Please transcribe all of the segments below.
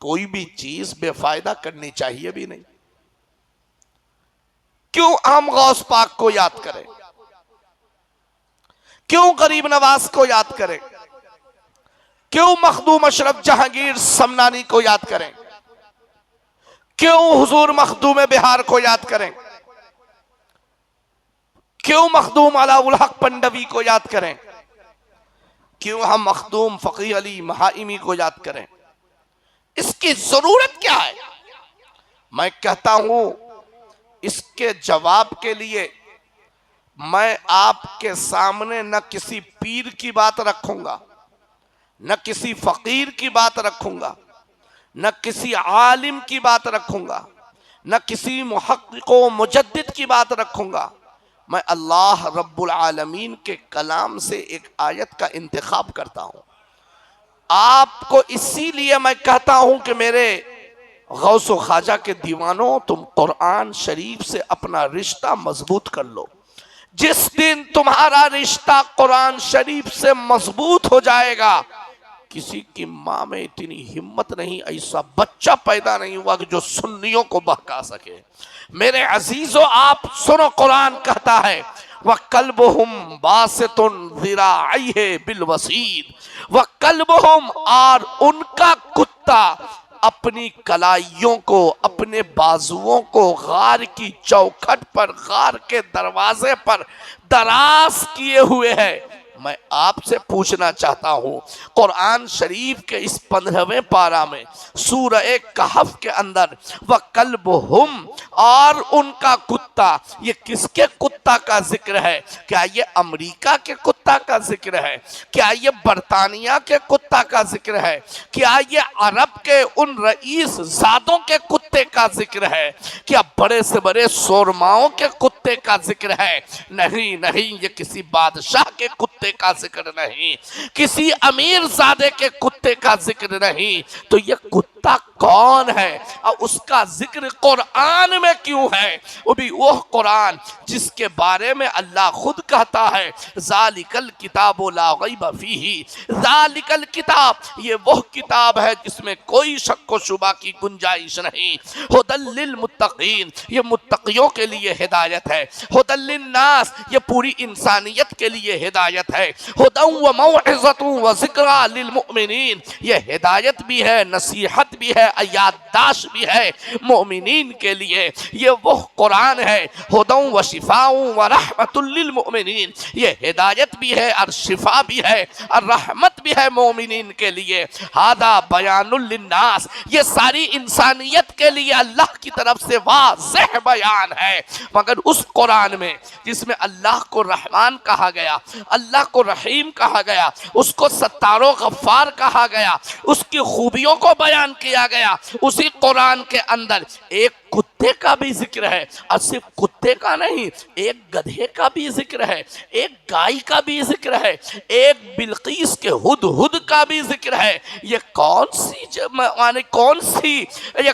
कोई भी चीज बेफायदा करनी चाहिए भी नहीं। क्यों हम गौस पाक को याद करें, क्यों गरीब नवाज को याद करें, क्यों मखदूम अशरफ जहांगीर समनानी को याद करें, क्यों हुजूर मखदूम बिहार को याद करें, क्यों मखदूम अलाउल हक पंडवी को याद करें, क्यों हम मखदूम फकीह अली महाइमी को याद करें? इसकी जरूरत क्या है? मैं कहता हूं इसके जवाब के लिए मैं आपके सामने न किसी पीर की बात रखूंगा, न किसी फकीर की बात रखूंगा, न किसी आलिम की बात रखूंगा, न किसी मुहक्किक मुजद्दिद की बात रखूंगा। मैं अल्लाह रब्बुल आलमीन के कलाम से एक आयत का इंतखाब करता हूं। आपको इसीलिए मैं कहता हूं कि मेरे गौसो ख्वाजा के दीवानों, तुम कुरान शरीफ से अपना रिश्ता मजबूत कर लो। जिस दिन तुम्हारा रिश्ता कुरान शरीफ से मजबूत हो जाएगा, किसी की माँ में इतनी हिम्मत नहीं, ऐसा बच्चा पैदा नहीं हुआ कि जो सुन्नियों को बहका सके। मेरे अजीजों, आप सुनो, कुरान कहता है वह कल्बुहुम बासितुन ज़िराइहे बिल वसीद, वह कल्बुहुम, और उनका कुत्ता अपनी कलाइयों को, अपने बाजुओं को गार की चौखट पर, गार के दरवाजे पर दराज किए हुए है। मैं आपसे पूछना चाहता हूं, कुरान शरीफ के इस 15वें पारा में सूरह कहफ के अंदर वह कल्बुहुम, और उनका कुत्ता, ये किसके कुत्ता का जिक्र है? क्या ये अमेरिका के कुत्ता का जिक्र है? क्या ये बरतानिया के कुत्ता का जिक्र है? क्या ये अरब के उन रईस जादों के कुत्ते का जिक्र है? क्या बड़े से बड़े शोरमाओं के कुत्ते का जिक्र है? नहीं नहीं, ये किसी बादशाह के कुत्ते का जिक्र नहीं, किसी अमीर ज़ादे के कुत्ते का जिक्र नहीं। तो ये कुत्ता कौन है और उसका जिक्र कुरान में क्यों है? वो भी वह कुरान जिसके बारे में अल्लाह खुद कहता है ज़ालिकल किताबु ला रैब फीही, ज़ालिकल किताब, ये वह किताब है जिसमें कोई शक व शुबा की गुंजाइश नहीं। हुदल लिल मुत्तकीन, ये मुत्तकियों के लिए हिदायत है। हुदल लिन नास, ये पूरी इंसानियत के लिए हिदायत है। हुदन व मौइज़तुन व ज़िक्रा लिल मुमिनीन, ये हिदायत भी है, नसीहत भी है, याददाश्त भी है मोमिनीन के लिए। ये वो कुरान है, हुदन व शिफाउन व रहमतुल लिल मुमिनीन, ये हिदायत भी है और शिफा भी है और रहमत भी है मोमिनीन के लिए। हादा बयानुल लिन्नास, ये सारी इंसानियत के लिए अल्लाह की तरफ से वाज़ेह बयान है। मगर उस कुरान में जिसमें अल्लाह को रहमान कहा गया, अल्लाह को रहीम कहा गया, उसको सत्तारो गफ्फार कहा गया, उसकी खूबियों को बयान किया गया, उसी कुरान के अंदर एक कुत्ते का भी जिक्र है। और सिर्फ कुत्ते का नहीं, एक गधे का भी जिक्र है, एक गाय का भी जिक्र है, एक बिल्कीस के हुदहुद का भी जिक्र है। ये कौन सी माने कौन सी ये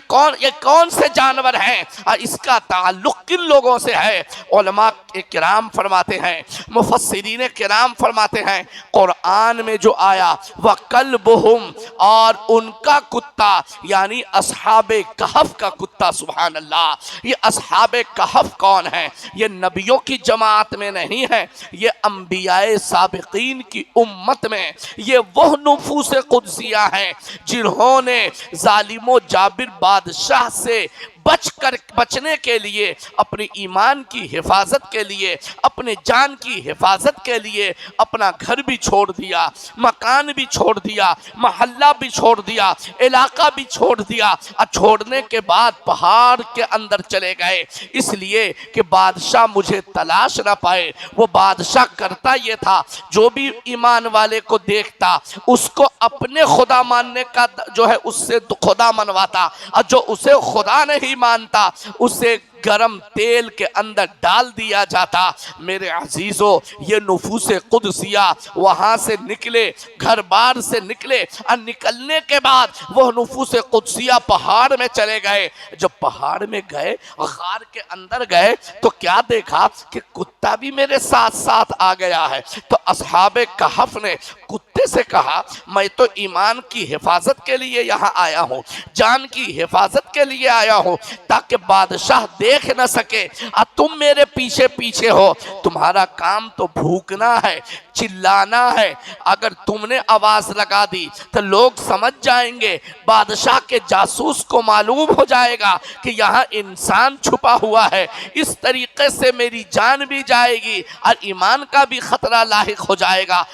कौन से जानवर हैं और इसका ताल्लुक किन लोगों से है? उलमा किराम फरमाते हैं, मुफस्सिरीन किराम फरमाते हैं, कुरान में जो आया वह कल्बुहुम, और उनका कुत्ता यानी अस्हाबे कहफ का कुत्ता। सुभान अल्लाह, ये अस्हाबे कहफ कौन है? ये नबियों की जमात में नहीं है, ये अंबियाए साबिकीन की उम्मत में ये वह नुफूस कुद्सिया हैं जिन्होंने जालिमो जाबिर बादशाह से बचने के लिए, अपने ईमान की हिफाजत के लिए, अपने जान की हिफाजत के लिए अपना घर भी छोड़ दिया, मकान भी छोड़ दिया, मोहल्ला भी छोड़ दिया, इलाका भी छोड़ दिया, और छोड़ने के बाद पहाड़ के अंदर चले गए, इसलिए कि बादशाह मुझे तलाश ना पाए। वो बादशाह करता ये था, जो भी ईमान वाले को देखता उसको अपने खुदा मानने का जो है उससे खुदा मनवाता, और जो उसे खुदा नहीं मानता उसे गरम तेल के अंदर डाल दिया जाता। मेरे अजीजों, ये नुफूसे कुद्सिया वहां से निकले, घर बार से निकले, और निकलने के बाद वह नुफूसे कुद्सिया पहाड़ में चले गए। जब पहाड़ में गए, गार के अंदर गए, तो क्या देखा कि कुत्ता भी मेरे साथ साथ आ गया है। तो अस्हाबे कहफ ने कुत्ते कुत्ते से कहा, मैं तो ईमान की हिफाजत के लिए यहाँ आया हूँ, जान की हिफाजत के लिए आया हूँ, ताकि बादशाह देख न सके और तुम मेरे पीछे पीछे हो। तुम्हारा काम तो भूखना है, चिल्लाना है। अगर तुमने आवाज लगा दी तो लोग समझ जाएंगे, बादशाह के जासूस को मालूम हो जाएगा कि यहाँ इंसान छुपा हुआ है। इस तरीके से मेरी जान भी जाएगी और ईमान का भी खतरा लाहिक हो जाएगा।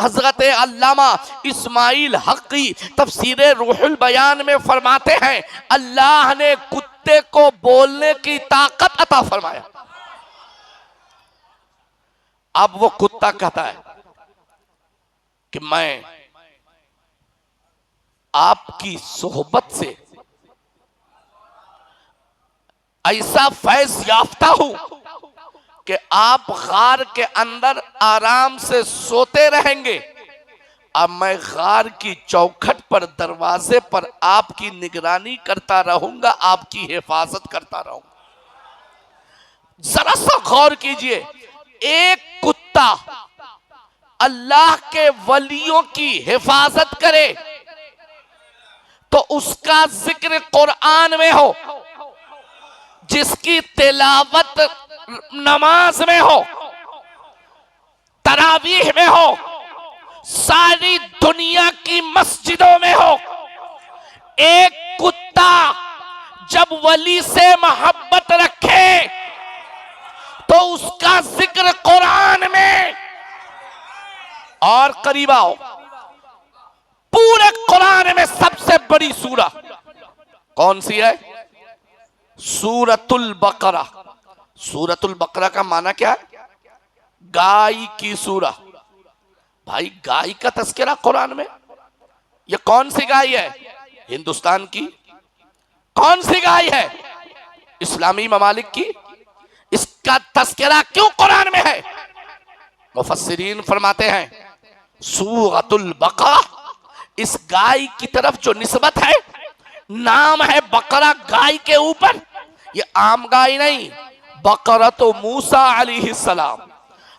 हजरत अल्लामा इस्माइल हक़ी तफसीर रूहुल बयान में फरमाते हैं, अल्लाह ने कुत्ते को बोलने की ताकत अता फरमाया। अब वो कुत्ता कहता है कि मैं आपकी सोहबत से ऐसा फैज याफ्ता हूं कि आप गार के अंदर आराम से सोते रहेंगे, अब मैं गार की चौखट पर, दरवाजे पर आपकी निगरानी करता रहूंगा, आपकी हिफाजत करता रहूंगा। जरा सा गौर कीजिए, एक कुत्ता अल्लाह के वलियों की हिफाजत करे तो उसका जिक्र कुरान में हो, जिसकी तिलावत नमाज में हो, तरावीह में हो, सारी दुनिया की मस्जिदों में हो। एक कुत्ता जब वली से मोहब्बत रखे तो उसका जिक्र कुरान में, और करीब आओ, पूरे कुरान में सबसे बड़ी सूरा कौन सी है? सूरतुल बकरा। सूरतुल बकरा का माना क्या है? गाय की सूरा। भाई गाय का तस्करा कुरान में? ये कौन सी गाय है? हिंदुस्तान की कौन सी गाय है? इस्लामी ममालिक की। इसका तस्करा क्यों कुरान में है? मुफस्सिरीन फरमाते हैं, सूरतुल बकरा, इस गाय की तरफ जो निस्बत है, नाम है बकरा गाय के ऊपर, ये आम गाय नहीं, बकरा तो मूसा अलैहिस्सलाम,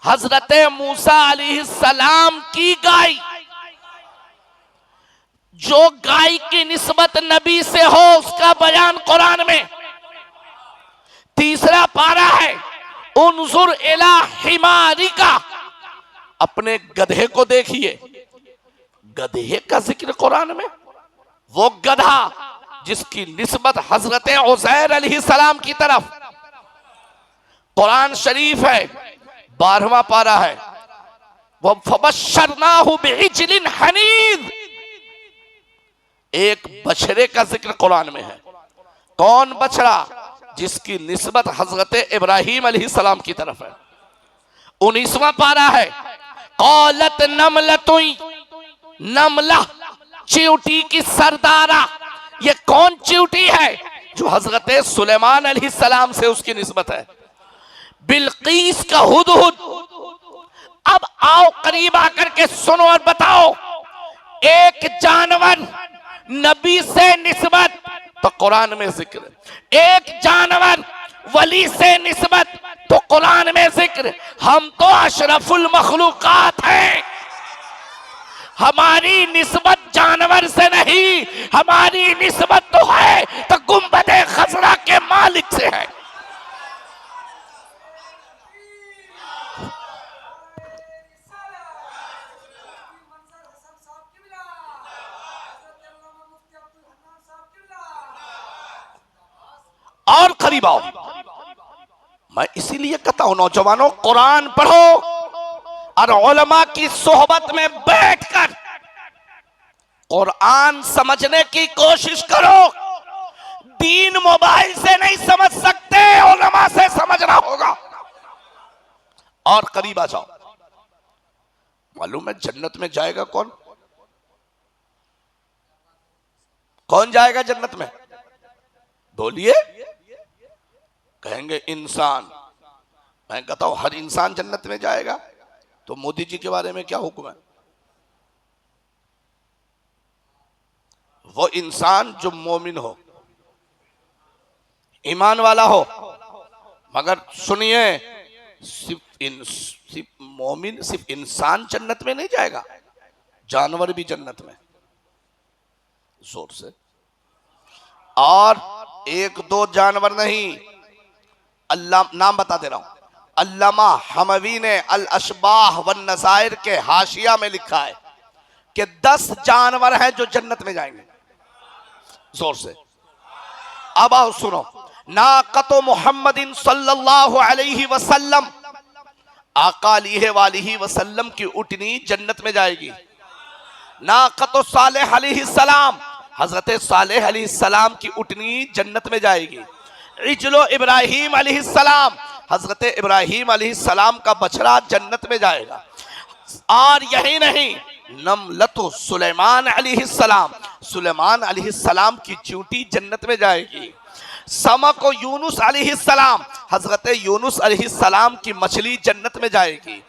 हजरत मूसा अलैहिस्सलाम की गाय। जो गाय की निस्बत नबी से हो उसका बयान कुरान में। तीसरा पारा है, उन्जुर इला हिमारिका, अपने गधे को देखिए। गधे का जिक्र कुरान में। वो गधा जिसकी निस्बत हजरत उज़ैर अलैहिस्सलाम की तरफ। कुरान शरीफ है, 12वां पारा है, वो फबश्शरनाहु बिइज्लिन हनीद, एक बछड़े का जिक्र कुरान में है। कौन बछड़ा? जिसकी निस्बत हजरत इब्राहीम अलैहिस्सलाम की तरफ है। 19वां पारा है, क़ालत नमलतुन, नमला चींटी की सरदारा। ये कौन चींटी है? जो हजरत सुलेमान अलैहिस्सलाम से उसकी निस्बत है। बिल्कीस का हुदहुद। अब आओ करीब आकर के सुनो और बताओ, एक जानवर नबी से निस्बत तो कुरान में जिक्र, एक जानवर वली से निस्बत तो कुरान में जिक्र। हम तो अशरफुल मखलूकात हैं, हमारी निस्बत जानवर से नहीं, हमारी निस्बत तो है तो गुंबदे खजरा के मालिक से है। और करीब आओ, मैं इसीलिए कहता हूं नौजवानों, कुरान पढ़ो और उलमा की सोहबत में बैठकर कुरान समझने की कोशिश करो। दीन मोबाइल से नहीं समझ सकते, उलमा से समझना होगा। और करीब आ जाओ, मालूम है जन्नत में जाएगा कौन? कौन जाएगा जन्नत में? बोलिए। कहेंगे इंसान। मैं कहता हूं हर इंसान जन्नत में जाएगा। तो मोदी जी के बारे में क्या हुक्म है? वो इंसान जो मोमिन हो, ईमान वाला हो। मगर सुनिए, सिर्फ मोमिन, सिर्फ इंसान जन्नत में नहीं जाएगा। जानवर भी जन्नत में, जोर से। और एक दो जानवर नहीं, अल्लाह नाम बता दे रहा हूं, अल्लामा हमवी ने अल अशबाह वन नज़ाइर के हाशिया में लिखा है कि 10 जानवर हैं जो जन्नत में जाएंगे। जोर से। अब आओ सुनो, नाक़तो मुहम्मदिन सल्लल्लाहु अलैहि वसल्लम, आका अलैहि वसल्लम की उटनी जन्नत में जाएगी। नाक़तो सालेह अलैहि सलाम, हजरत सालेह अलैहि सलाम की उटनी जन्नत में जाएगी। इजलो इब्राहिम अलैहि सलाम, हजरत इब्राहिम अलैहि सलाम का बछड़ा जन्नत में जाएगा। और यही नहीं, नमलतो सुलेमान अलैहि सलाम, सुलेमान अलैहि सलाम की चूंटी जन्नत में जाएगी। समको यूनुस अलैहि सलाम, हजरत यूनुस अलैहि सलाम की मछली जन्नत में जाएगी।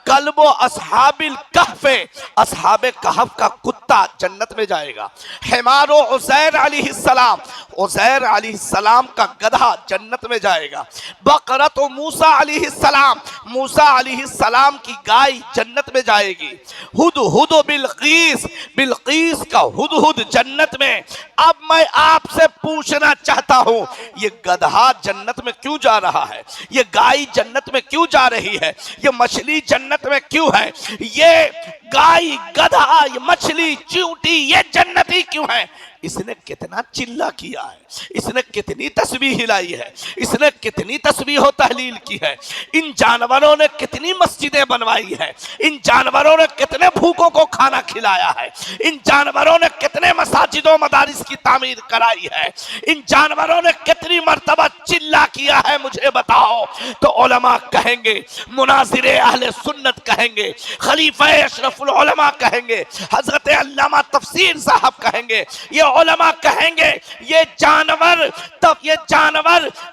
कल्बो अस्हाबिल कहफे, अस्हाबे कहफ का कुत्ता जन्नत में जाएगा। हिमारो उज़ैर अलैहिस्सलाम, उज़ैर अलैहिस्सलाम का गधा जन्नत में जाएगा। बकरत मूसा अलैहिस्सलाम, मूसा अलैहिस्सलाम की गाय जन्नत में जाएगी। हुदहुद बिलकीस, बिलकीस का हुदहुद जन्नत में। अब मैं आपसे पूछना चाहता हूं, ये गधा जन्नत में क्यों जा रहा है? ये गाय जन्नत में क्यों जा रही है? ये मछली जन्नत में क्यों है? ये गाय, गधा, ये मछली, चींटी, ये जन्नती क्यों है? इसने कितना चिल्ला किया है, इसने कितनी तस्बीह हिलाई है, इसने कितनी तस्बीह और तहलील की है। इन जानवरों ने कितनी मस्जिदें बनवाई है, इन जानवरों ने कितने भूखों को खाना खिलाया है, इन जानवरों ने कितने मसाजिदों मदारिस की तामीर कराई है, इन जानवरों ने कितनी मर्तबा चिल्ला किया है, मुझे बताओ। तो उलमा कहेंगे, मुनाजिरे अहले सुन्नत कहेंगे, खलीफा अशरफुल उलमा कहेंगे, हजरत अल्लामा तफसीर साहब कहेंगे, ये उलमा कहेंगे, ये जानवर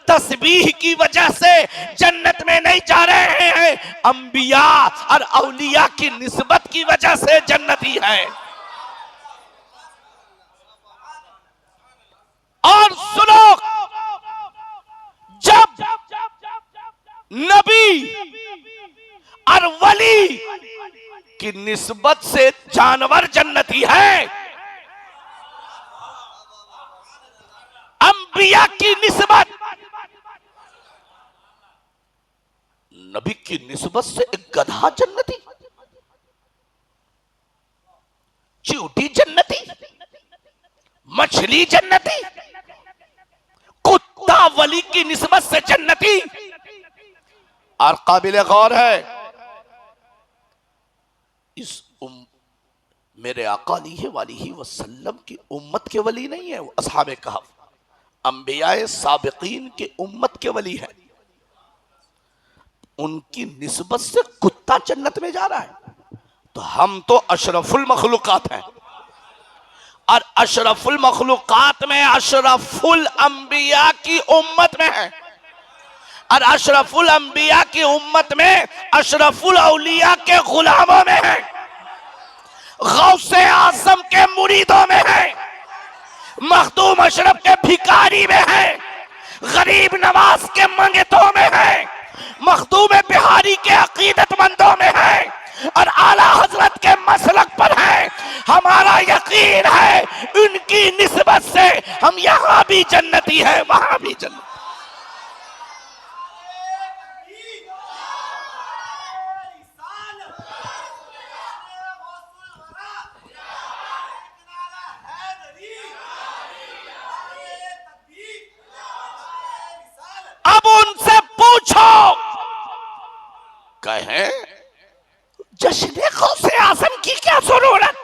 तस्बीह की वजह से जन्नत में नहीं जा रहे हैं, अंबिया और औलिया की निस्बत की वजह से जन्नती है। और सुनो, जब नबी और वली की निस्बत से जानवर जन्नती है, अंबिया की निस्बत, नबी की निस्बत से एक गधा जन्नती, चींटी जन्नती, मछली जन्नती, कुत्ता वली की निस्बत से जन्नती। और काबिल गौर है, इस मेरे आका अलैहि वसल्लम की उम्मत के वली नहीं है वो, असहाबे कहफ, अंबियाए साबिकीन के उम्मत के वली है। उनकी निस्बत से कुत्ता जन्नत में जा रहा है, तो हम तो अशरफुल मखलूकात हैं। और अशरफुल मखलूकात में अशरफुल अंबिया की उम्मत में है, और अशरफुल अंबिया की उम्मत में अशरफुल औलिया के गुलामों में है, गौसे आजम के मुरीदों में है, मखदूम अशरफ के भिखारी में है, गरीब नवाज के मंगतों में है, मखदूम बिहारी के अकीदतमंदों में है, और आला हजरत के मसलक पर है। हमारा यकीन है उनकी निस्बत से हम यहां भी जन्नती है, वहां भी जन्नती। अब उनसे पूछो, कहें जश्न गौसे आज़म की क्या जरूरत?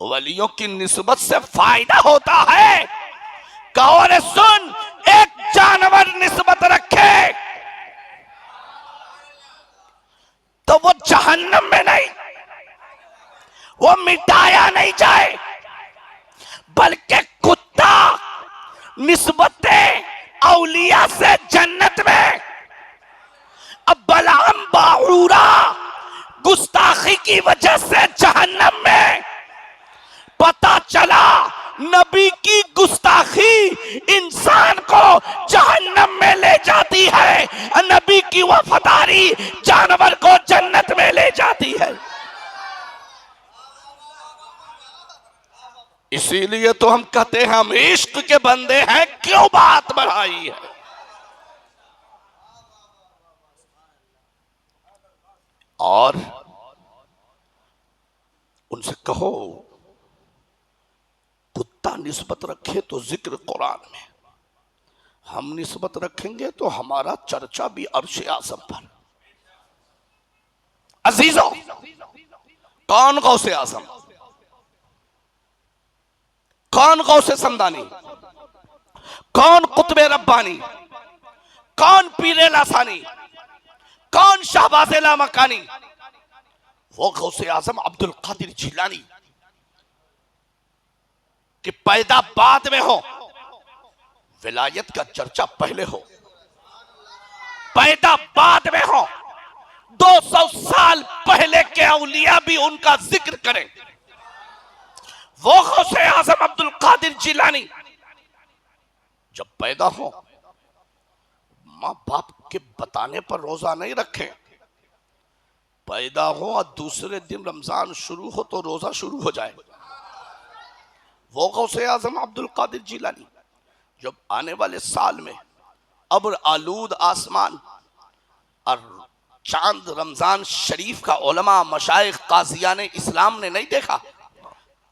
वलियों की निस्बत से फायदा होता है। कहो रे सुन, एक जानवर निस्बत रखे तो वो जहन्नम में नहीं, वो मिटाया नहीं जाए, बल्कि कुत्ता निस्बतें औलिया से जन्नत में। अब बलाम बाऊरा गुस्ताखी की वजह से जहन्नम में। पता चला नबी की गुस्ताखी इंसान को जहन्नम में ले जाती है, नबी की वफादारी जानवर को जन्नत में ले जाती है। इसीलिए तो हम कहते हैं हम इश्क के बंदे हैं, क्यों बात बढ़ाई है। और उनसे कहो कुत्ता निस्बत रखे तो जिक्र कुरान में, हम निस्बत रखेंगे तो हमारा चर्चा भी अर्श आज़म पर। अजीजों, कौन गौसे आज़म, कौन गौसे समदानी, कौन कुतबे रब्बानी, कौन पीरे लासानी, कौन शहबाज़े लामकानी? वो गौसे आज़म अब्दुल कादिर जिलानी कि पैदा बाद में हो, विलायत का चर्चा पहले हो। पैदा बाद में हो, 200 साल पहले के औलिया भी उनका जिक्र करें। वो गौसे आज़म अब्दुल कादिर जिलानी जब पैदा हो, माँ बाप के बताने पर रोजा नहीं रखें। पैदा हो और दूसरे दिन रमजान शुरू हो तो रोजा शुरू हो जाए। वो गौसे आज़म अब्दुल कादिर जिलानी जब आने वाले साल में अब्र आलूद आसमान और चांद रमजान शरीफ का उलमा मशाइख काजियान इस्लाम ने नहीं देखा,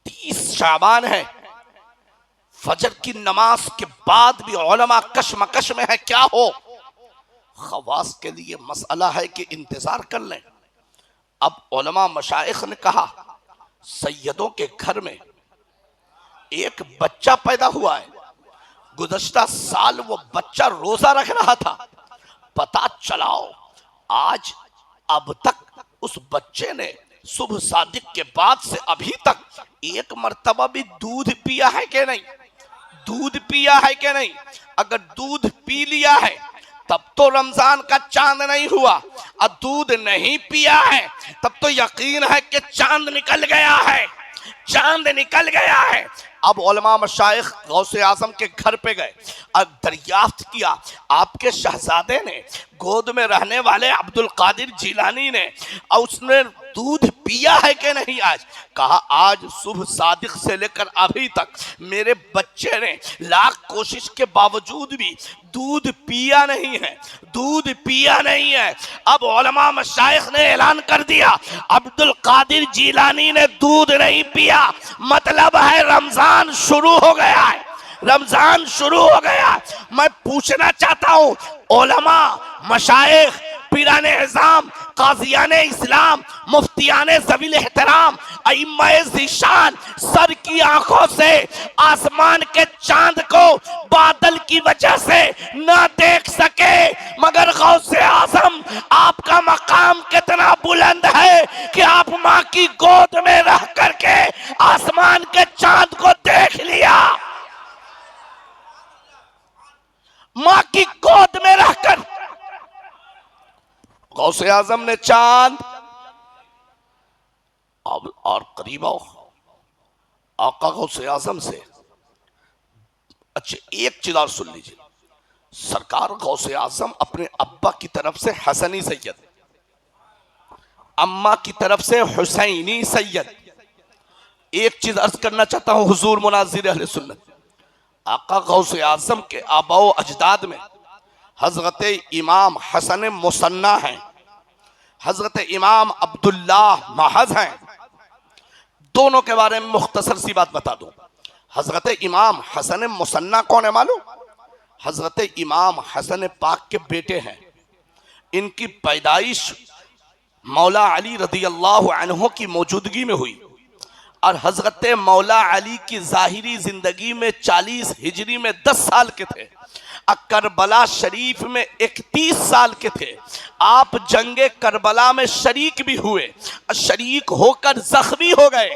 30 शाबान है, फजर की नमाज के बाद भी उलमा कशमकश में है क्या हो। खवास के लिए मसला है कि इंतजार कर लें। अब उलमा मशाइख ने कहा सैयदों के घर में एक बच्चा पैदा हुआ है, गुज़श्ता साल वो बच्चा रोजा रख रहा था, पता चलाओ आज अब तक उस बच्चे ने सुबह सादिक के बाद से अभी तक एक मर्तबा भी दूध पिया है कि नहीं, दूध पिया है कि नहीं। अगर दूध पी लिया है तब तो रमजान का चांद नहीं हुआ, और दूध नहीं पिया है तब तो यकीन है कि चांद निकल गया है, चांद निकल गया है। अब उलमा मशाइख गौसे आज़म के घर पे गए और दरियाफ्त किया, आपके शहजादे ने गोद में रहने वाले अब्दुल कादिर जिलानी ने, और उसने दूध पिया है कि नहीं आज। कहा आज सुबह सादिक से लेकर अभी तक मेरे बच्चे ने लाख कोशिश के बावजूद भी दूध पिया नहीं है, दूध पिया नहीं है। अब उलमा मशाइख ने ऐलान कर दिया अब्दुल कादिर जिलानी ने दूध नहीं पिया, मतलब है रमजान शुरू हो गया है, रमजान शुरू हो गया। मैं पूछना चाहता हूं उलमा मशाइख पीराने इज़ाम काजियाने इस्लाम मुफ्तियाने ज़वील एहतराम अइम्माए ज़ीशान सर की आंखों से आसमान के चांद को बादल की वजह से न देख सके, मगर गौसे आज़म आपका मकाम कितना बुलंद है कि आप माँ की गोद में रह करके आसमान के चांद को देख लिया। माँ की गोद में रहकर गौसे आज़म ने चांद अब और करीब आओ आका गौसे आज़म से। अच्छा एक चीज और सुन लीजिए, सरकार गौसे आज़म अपने अब्बा की तरफ से हसनी सैयद, अम्मा की तरफ से हुसैनी सैयद। एक चीज अर्ज करना चाहता हूं हुजूर मुनाज़िर अहले सुन्नत, आका गौसे आज़म के आबाओ अजदाद में हजरत इमाम हसन मुसन्ना हैं, हजरत इमाम अब्दुल्लाह महज हैं। दोनों के बारे में मुख्तसर सी बात बता दूं। हजरत इमाम हसन मुसन्ना कौन है मालूम? हजरत इमाम हसन पाक के बेटे हैं। इनकी पैदाइश मौला अली रदी अल्लाह अन्हु की मौजूदगी में हुई और हजरत मौला अली की जाहिरी जिंदगी में 40 हिजरी में 10 साल के थे, करबला शरीफ में 31 साल के थे। आप जंगे करबला में शरीक भी हुए, शरीक होकर जख्मी हो गए।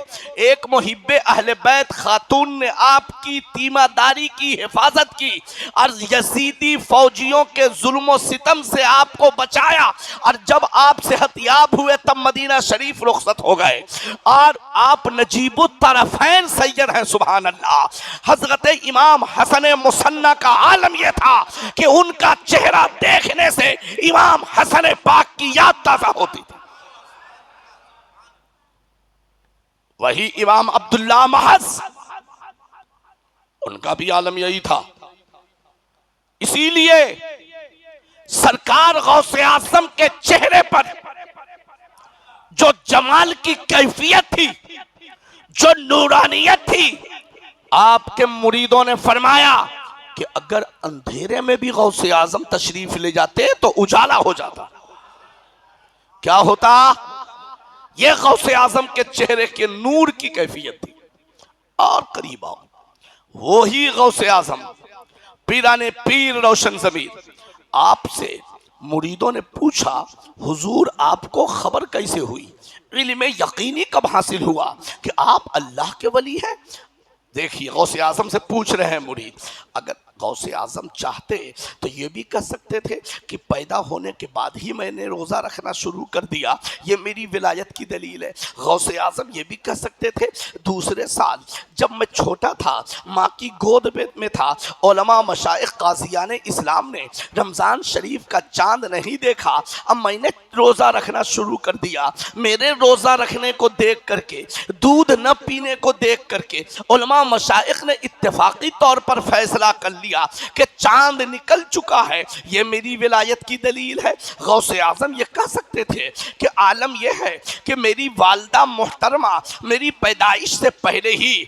एक मुहिब्बे अहले बैत खातून ने आपकी तीमादारी की हिफाजत की और यजीदी फौजियों के जुल्म सितम से आपको बचाया, और जब आप सेहतयाब हुए तब मदीना शरीफ रुखसत हो गए और आप नजीबुत तरफैन सैयद हैं। सुभान अल्लाह। हजरत इमाम हसन मुसन्ना का आलम यह था कि उनका चेहरा देखने से इमाम हसन पाक की याद ताजा होती थी। वही इमाम अब्दुल्लाह महज उनका भी आलम यही था। इसीलिए सरकार गौसे आजम के चेहरे पर जो जमाल की कैफियत थी, जो नूरानियत थी, आपके मुरीदों ने फरमाया कि अगर अंधेरे में भी गौसे आजम तशरीफ ले जाते तो उजाला हो जाता। क्या होता? यह गौसे आजम के चेहरे के नूर की कैफियत थी। और करीब आओ, वही गौसे आजम पीराने पीर रोशन जमीर, आपसे मुरीदों ने पूछा, हुजूर आपको खबर कैसे हुई, इल्म यकीनी कब हासिल हुआ कि आप अल्लाह के वली हैं? देखिए गौसे आजम से पूछ रहे हैं मुरीद। अगर गौसे आजम चाहते तो ये भी कह सकते थे कि पैदा होने के बाद ही मैंने रोज़ा रखना शुरू कर दिया, ये मेरी विलायत की दलील है। गौसे आजम ये भी कह सकते थे दूसरे साल जब मैं छोटा था, माँ की गोद में था, उलमा मशाइख काज़ियान इस्लाम ने रमज़ान शरीफ का चांद नहीं देखा, अब मैंने रोज़ा रखना शुरू कर दिया। मेरे रोज़ा रखने को देख करके, दूध न पीने को देख करके उलमा मशाइख ने इत्तेफाकी तौर पर फैसला कर लिया कि चांद निकल चुका है, ये मेरी विलायत की दलील है। गौसे आजम ये कह सकते थे कि आलम यह है कि मेरी वालदा मोहतरमा मेरी पैदाइश से पहले ही,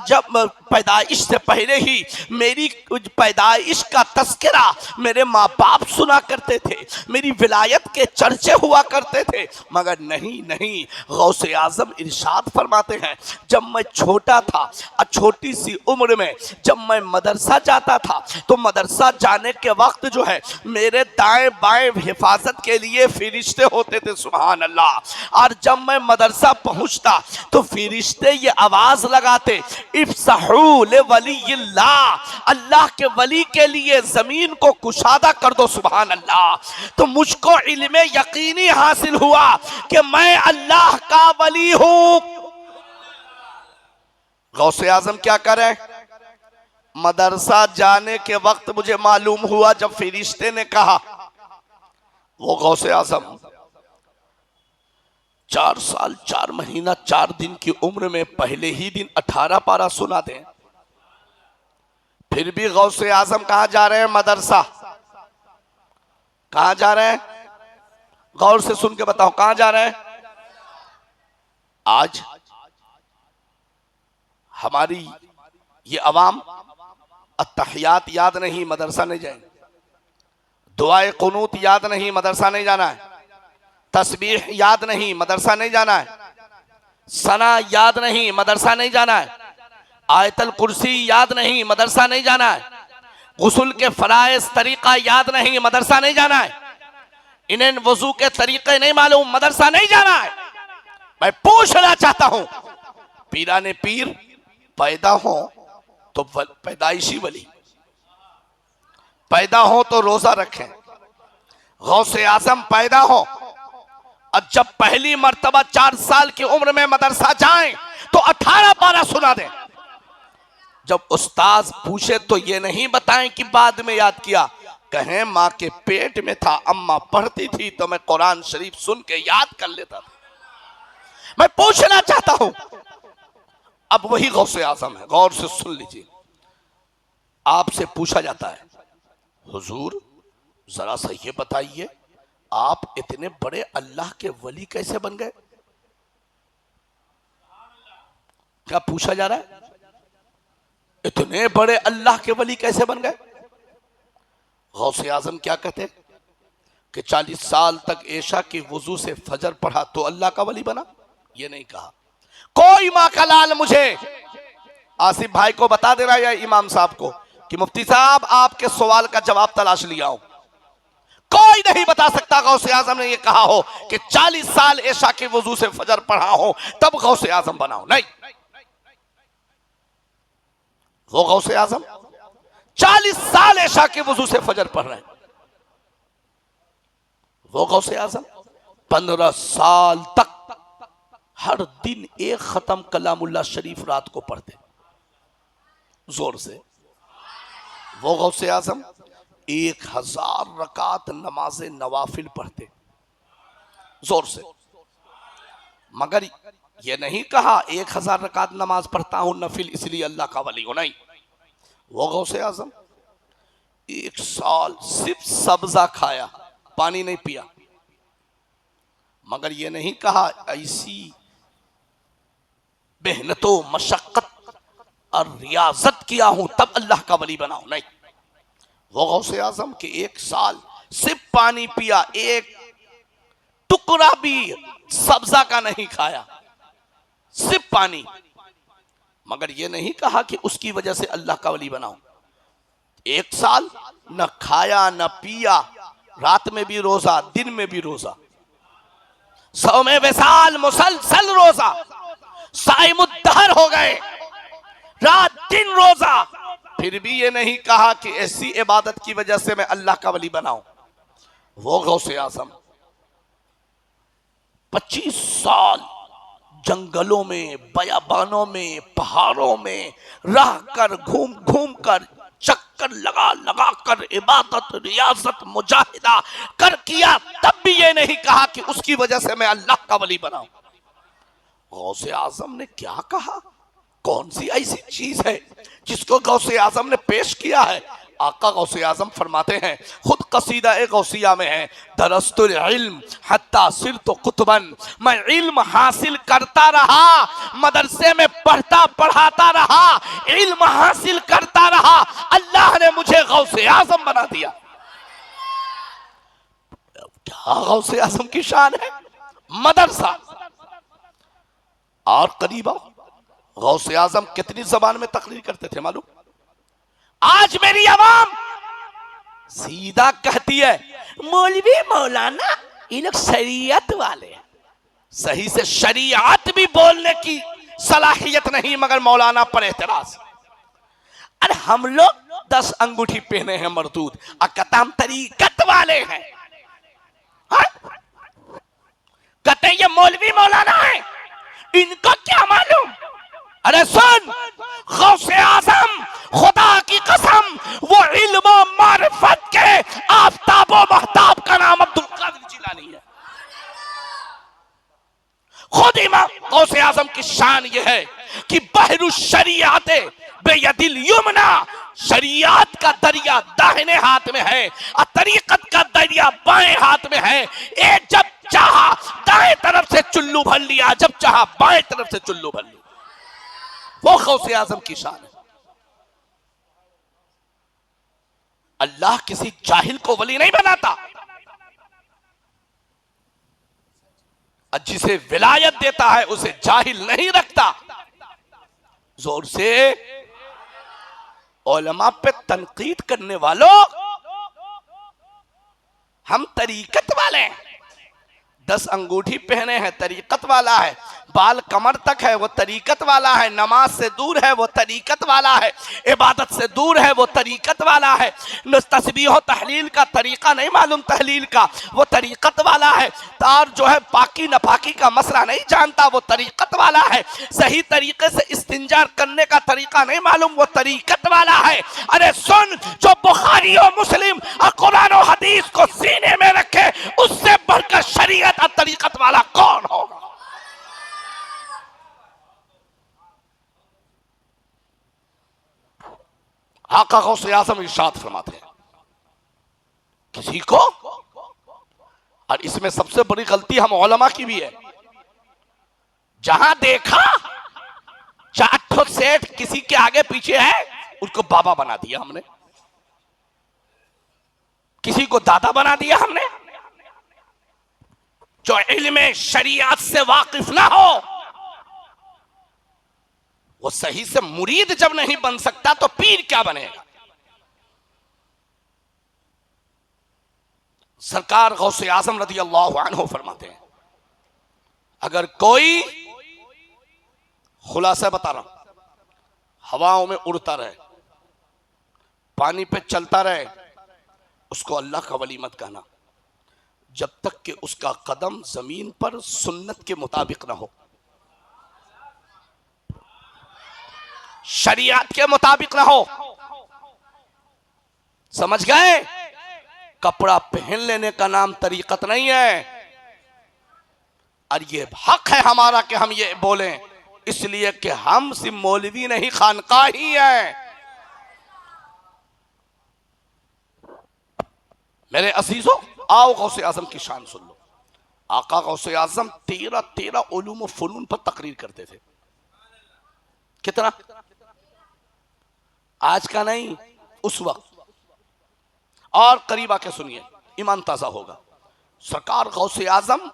जब पैदाइश से पहले ही मेरी पैदाइश का तस्करा मेरे माँ बाप सुना करते थे, मेरी विलायत के चर्चे हुआ करते थे। मगर नहीं नहीं, गौसे आजम इरशाद फरमाते हैं, जब मैं छोटा था, छोटी सी उम्र में जब मैं मदरसा जाता था तो मदरसा जाने के वक्त जो है मेरे दाएं बाएं हिफाजत के लिए फरिश्ते होते थे, सुभान अल्लाह। और जब मैं मदरसा पहुंचता तो फरिश्ते ये आवाज लगाते, इफ्सहू ले वलीयिल्लाह, अल्लाह के वली के लिए जमीन को कुशादा कर दो, सुभान अल्लाह। तो मुझको इल्म यकीनी हासिल हुआ कि मैं अल्लाह का वली हूं। गौसे आजम क्या करें? मदरसा जाने के वक्त मुझे मालूम हुआ जब फरिश्ते ने कहा, वो गौसे आजम 4 साल 4 महीना 4 दिन की उम्र में पहले ही दिन 18 पारा सुना दें, फिर भी गौसे आजम कहां जा रहे हैं? मदरसा। कहां जा रहे हैं? गौर से सुन के बताओ, कहां जा रहे हैं? आज हमारी ये अवाम अत्तहियात याद नहीं, मदरसा नहीं जाएंगे, दुआए कुनूत याद नहीं, मदरसा नहीं जाना है, तस्बीह याद नहीं, मदरसा नहीं जाना है, सना याद नहीं, मदरसा नहीं जाना है, आयतल कुर्सी याद नहीं, मदरसा नहीं जाना है, गुस्ल के फराइज तरीका याद नहीं, मदरसा नहीं जाना है, इन्हें वजू के तरीके नहीं मालूम, मदरसा नहीं जाना है। मैं पूछना चाहता हूं, पीराने पीर पैदा हो तो पैदाइशी वली, पैदा हो तो रोजा रखें। गौसे आजम पैदा हो और जब पहली मर्तबा 4 साल की उम्र में मदरसा जाएं तो 18 पारा सुना दें। जब उस्ताद पूछे तो ये नहीं बताएं कि बाद में याद किया, कहें माँ के पेट में था, अम्मा पढ़ती थी तो मैं कुरान शरीफ सुन के याद कर लेता था। मैं पूछना चाहता हूं, अब वही गौसे आजम है, गौर से सुन लीजिए। आपसे पूछा जाता है, हुजूर जरा सा ये बताइए, आप इतने बड़े अल्लाह के वली कैसे बन गए? क्या पूछा जा रहा है? इतने बड़े अल्लाह के वली कैसे बन गए? गौसे आजम क्या कहते कि 40 साल तक ऐशा की वजू से फजर पढ़ा तो अल्लाह का वली बना? ये नहीं कहा। कोई माँ का लाल मुझे आसिफ भाई को बता देना या इमाम साहब को कि मुफ्ती साहब आपके सवाल का जवाब तलाश लिया हो। कोई नहीं बता सकता गौसे आजम ने ये कहा हो कि 40 साल ऐशा के वजू से फजर पढ़ा हो तब गौसे आजम बनाओ, नहीं। वो गौसे आजम 40 साल ऐशा के वजू से फजर पढ़ रहे हैं। वो गौसे आजम 15 साल तक हर दिन एक खत्म कलामुल्लाह शरीफ रात को पढ़ते जोर से। वो गौसे आजम 1000 रकात नमाज नवाफिल पढ़ते जोर से। मगर ये नहीं कहा 1000 रकात नमाज पढ़ता हूं नफिल इसलिए अल्लाह का वली हो, नहीं। वो गौसे आजम 1 साल सिर्फ सब्जा खाया, पानी नहीं पिया, मगर ये नहीं कहा ऐसी मेहनतो मशक्कत और रियाजत किया हूं तब अल्लाह का वली बनाओ, नहीं। वो गौसे आजम के 1 साल सिर्फ पानी पिया, एक टुकड़ा भी सब्जा का नहीं खाया, सिर्फ पानी, मगर ये नहीं कहा कि उसकी वजह से अल्लाह का वली बनाओ। 1 साल न खाया न पिया, रात में भी रोजा दिन में भी रोजा, 100 में विसाल मुसलसल रोजा, साइमुद्दहर हो गए, रात दिन रोजा, फिर भी ये नहीं कहा कि ऐसी इबादत की वजह से मैं अल्लाह का वली बनाऊं। वो गौसे आजम 25 साल जंगलों में, बयाबानों में, पहाड़ों में रह कर, घूम घूम कर, चक्कर लगा लगा कर इबादत रियाजत मुजाहिदा कर किया, तब भी ये नहीं कहा कि उसकी वजह से मैं अल्लाह का वली बनाऊं। गौसे आजम ने क्या कहा? कौन सी ऐसी चीज है जिसको गौसे आजम ने पेश किया है? आका गौसे आजम फरमाते हैं, खुद कसीदा ए गौसिया में है, दरस्तुल इल्म हत्ता सिरतु कुतुबन, मैं इल्म हासिल करता रहा, मदरसे में पढ़ता पढ़ाता रहा, इल्म हासिल करता रहा, अल्लाह ने मुझे गौसे आजम बना दिया। क्या गौसे आजम की शान है? मदरसा। और करीबा गौसे आजम कितनी जबान में तकरीर करते थे मालूम? आज मेरी आवाम सीधा कहती है मौलवी मौलाना ये लोग शरीयत वाले हैं। सही से शरीयत भी बोलने की सलाहियत नहीं, मगर मौलाना पर एतराज। अरे हम लोग 10 अंगूठी पहने हैं मरदूद, कहता हम तरीकत वाले हैं। कहते हैं ये मौलवी मौलाना है, इनको क्या मालूम? अरे सुन, गौसे आजम खुदा की कसम वो इल्म और मारिफत के आफताब व महताब का नाम अब्दुल कादिर जिलानी है। खुद इमाम गौसे आजम की शान ये है कि बहरू शरीयत बेयदिल युमना, शरीयत का दरिया दाहिने हाथ में है और तरीकत का दरिया बाएं हाथ में है। एक जब चाहा दाएं तरफ से चुल्लू भर लिया, जब चाहा बाएं तरफ से चुल्लू भर लिया। वो गौसे आजम की शान है। अल्लाह किसी जाहिल को वली नहीं बनाता, और जिसे विलायत देता है उसे जाहिल नहीं रखता। जोर से उलमा पे तनकीद करने वालों, हम तरीकत वाले हैं, 10 अंगूठी पहने हैं तरीकत वाला है, बाल कमर तक है वो तरीकत वाला है, नमाज से दूर है वो तरीकत वाला है, इबादत से दूर है वो तरीकत वाला है, तस्बीह तहलील का तरीका नहीं मालूम तहलील का वो तरीकत वाला है, तार जो है पाकी नपाकी का मसला नहीं जानता वो तरीकत वाला है, सही तरीके से इस्तिंजार करने का तरीका नहीं मालूम वो तरीकत वाला है। अरे सुन, जो बुखारी और मुस्लिम और कुरान और हदीस को सीने में रखे उससे बढ़कर शरीयत और तरीकत वाला कौन होगा? आका गौसे आज़म इरशाद फरमाते हैं, किसी को, और इसमें सबसे बड़ी गलती हम उलमा की भी है, जहां देखा 4 ठो सेठ किसी के आगे पीछे है उसको बाबा बना दिया हमने, किसी को दादा बना दिया हमने। जो इल्म शरीयत से वाकिफ ना हो वो सही से मुरीद जब नहीं बन सकता तो पीर क्या बनेगा? सरकार गौसे आजम रज़ी अल्लाहु अन्हु फरमाते हैं, अगर कोई, खुलासा बता रहा हूं, हवाओं में उड़ता रहे, पानी पे चलता रहे, उसको अल्लाह का वली मत कहना जब तक कि उसका कदम जमीन पर सुन्नत के मुताबिक ना हो, शरीयत के मुताबिक ना हो। समझ गए? कपड़ा पहन लेने का नाम तरीकत नहीं है। और ये हक है हमारा कि हम ये बोलें, इसलिए कि हम सिर्फ मौलवी नहीं, खानका ही है। मेरे अजीजों, आओ गौसे आजम की शान सुन लो। आका गौसे आजम 13 उलूम व फनून पर तकरीर करते थे। कितना? आज का नहीं, उस वक्त। और करीब आके सुनिए, ईमान ताजा होगा। सरकार गौसे आजम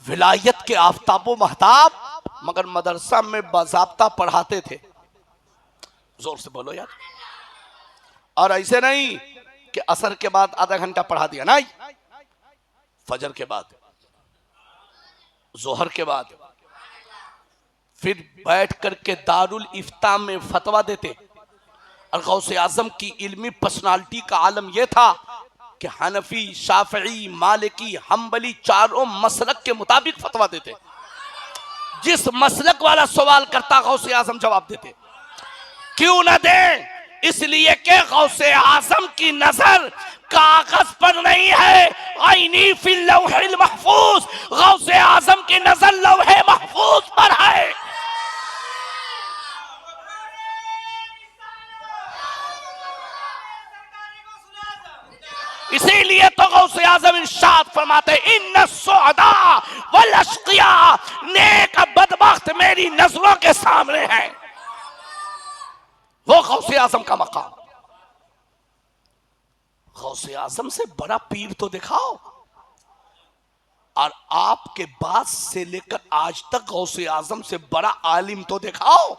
विलायत के आफ्ताबो महताब, मगर मदरसा में बाज़ाब्ता पढ़ाते थे। जोर से बोलो यार। और ऐसे नहीं कि असर के बाद आधा घंटा पढ़ा दिया, नहीं, फजर के बाद, जोहर के बाद, फिर बैठ करके दारुल इफ्ता में फतवा देते। और गौसे आजम की इल्मी पर्सनालिटी का आलम यह था कि हनफी, शाफी, मालिकी, हम्बली चारों मसलक के मुताबिक फतवा देते। जिस मसलक वाला सवाल करता गौसे आजम जवाब देते। क्यों ना दें? इसलिए कि गौसे आजम की नजर कागज पर नहीं है, आईनी फिल लौहिल महफूज। गौसे आजम की नजर लौहे महफूज पर है। इसीलिए तो गौसे आजम इरशाद फरमाते, इन्न सुअदा वल अश्किया, नेक बदबख्त मेरी नजरों के सामने है। वो गौसे आजम का मकाम। गौसे आजम से बड़ा पीर तो दिखाओ। और आपके बाद से लेकर आज तक गौसे आजम से बड़ा आलिम तो दिखाओ।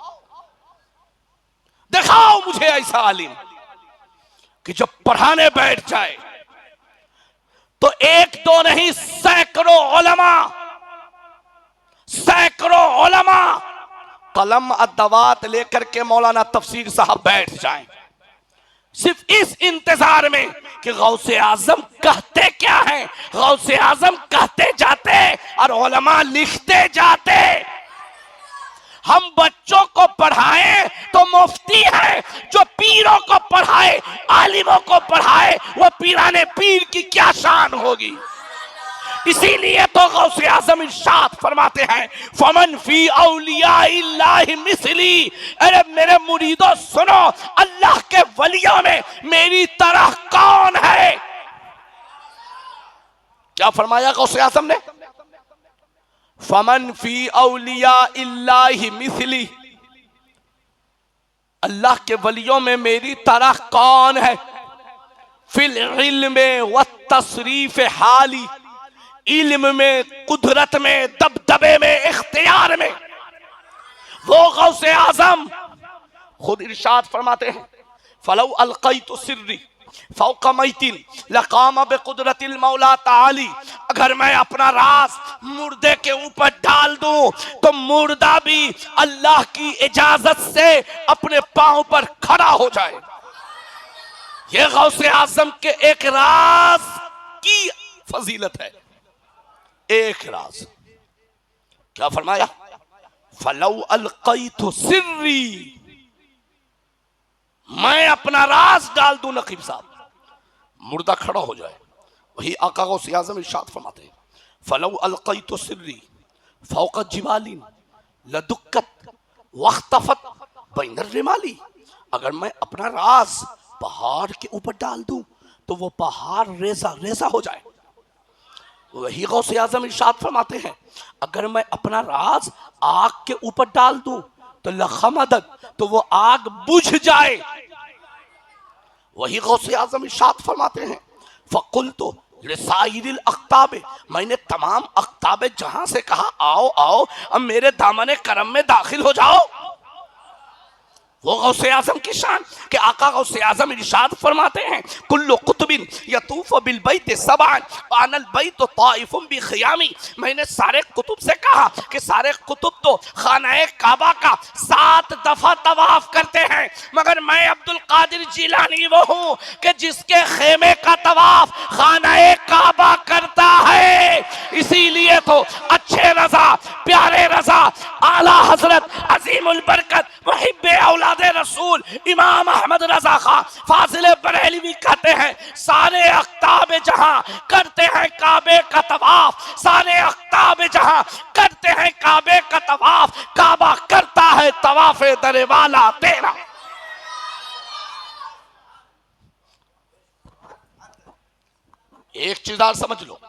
दिखाओ मुझे ऐसा आलिम कि जब पढ़ाने बैठ जाए तो एक दो नहीं, सैकड़ों उलमा कलम अदवात लेकर के मौलाना तफसीर साहब बैठ जाएं, सिर्फ इस इंतजार में कि गौसे आजम कहते क्या हैं। गौसे आजम कहते जाते और उलमा लिखते जाते। हम बच्चों को पढ़ाएं तो मुफ्ती है, जो पीरों को पढ़ाए, आलिमों को पढ़ाए, वो पीराने पीर की क्या शान होगी। इसीलिए तो गौसे आजम इरशाद फरमाते हैं, फमन फी औलियाइल्लाहि मिसली। अरे मेरे मुरीदों सुनो, अल्लाह के वलियों में मेरी तरह कौन है। क्या फरमाया गौसे आजम ने? फमन फी औलियाइल्लाहि मिसली, अल्लाह के वलियों में मेरी तरह कौन है। फिल इल्म व तसरीफ हाली, इल्म में, कुदरत में, दबदबे में, इख्तियार में। वो गौसे आजम खुद इरशाद फरमाते हैं, फलौ अलक़ैतु सिर्री फौक़ मैतिन लक़ाम बिक़ुदरतिल मौला ताली। अगर मैं अपना राज मुर्दे के ऊपर डाल दूं तो मुर्दा भी अल्लाह की इजाजत से अपने पांव पर खड़ा हो जाए। ये गौसे आजम के एक राज की फजीलत है। एक राज क्या फरमाया? फलौ अलक़ैतु सिर्री, मैं अपना राज डाल दूं नकीब साहब, मुर्दा खड़ा हो जाए। वही आका गौसे आजम इरशाद फरमाते हैं, फलौ अलक़ैतु सिर्री फौक़ जिबालिन लदुक्कत वख्तफत बैनर रिमाली। अगर मैं अपना राज पहाड़ के ऊपर डाल दूं तो वो पहाड़ रेजा रेजा हो जाए। वही गौसे आजम इरशाद फरमाते हैं, अगर मैं अपना राज आग के ऊपर डाल दूं तो लखमदत, तो वो आग बुझ जाए। वही गौसे आजम इरशाद फरमाते हैं, फकुल तो लिसाइरिल अख्ताबे, मैंने तमाम अख्ताबे जहां से कहा आओ आओ अब मेरे दामने करम में दाखिल हो जाओ। वो गौसे आजम की शान कि आका गौसे आजम इरशाद फरमाते हैं, कुल्लु कुतुबिन यतूफ़ु बिल बैत सबअन व अनल बैत ताइफुन बिखियामी। मैंने सारे कुतुब से कहा कि सारे कुतुब तो खाना काबा का 7 दफा तवाफ करते हैं, मगर मैं अब्दुल कादिर जिलानी वो हूं कि जिसके खेमे का तवाफ खाना काबा करता है। इसीलिए तो अच्छे रजा, प्यारे रजा, आला हजरत अजीमुल बरकत मुहिब्बे औलाद रसूल इमाम अहमद रजा खां फाजिल बरेलवी कहते हैं, सारे अख्ताब जहां करते हैं काबे का तवाफ, सारे अख्ताब जहां करते हैं काबे का तवाफ, काबा करता है तवाफे दरे वाला तेरा। एक चीज और समझ लो,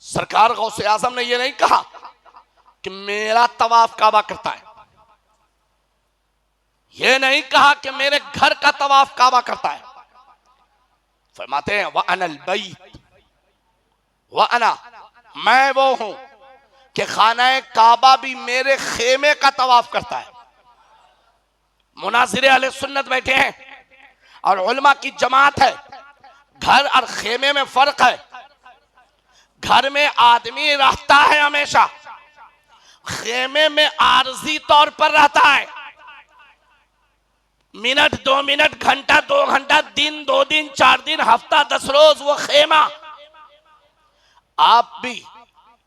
सरकार गौसे आजम ने यह नहीं कहा कि मेरा तवाफ काबा करता है, यह नहीं कहा कि मेरे घर का तवाफ काबा करता है। फरमाते हैं व अनल बैत व अना, मैं वो हूं कि खाना काबा भी मेरे खेमे का तवाफ करता है। मुनाजिरे अहले सुन्नत बैठे हैं और उलमा की जमात है। घर और खेमे में फर्क है। घर में आदमी रहता है हमेशा, खेमे में आरजी तौर पर रहता है। मिनट 2 मिनट, घंटा 2 घंटा, दिन 2 दिन, 4 दिन, हफ्ता 10 रोज वो खेमा। आप भी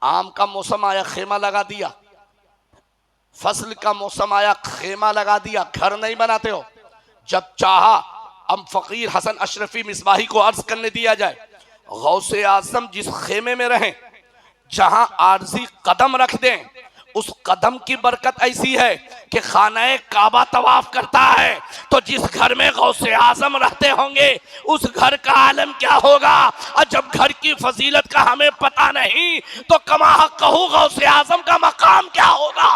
आम का मौसम आया खेमा लगा दिया, फसल का मौसम आया खेमा लगा दिया, घर नहीं बनाते हो। जब चाहा हम फकीर हसन अशरफी मिसबाही को अर्ज करने दिया जाए, गौसे आजम जिस खेमे में रहें, जहां आरजी कदम रख दें, उस कदम की बरकत ऐसी है कि खाना काबा तवाफ करता है। तो जिस घर में गौसे आजम रहते होंगे उस घर का आलम क्या होगा। और जब घर की फजीलत का हमें पता नहीं तो कमा कहूँ गौसे आजम का मकाम क्या होगा।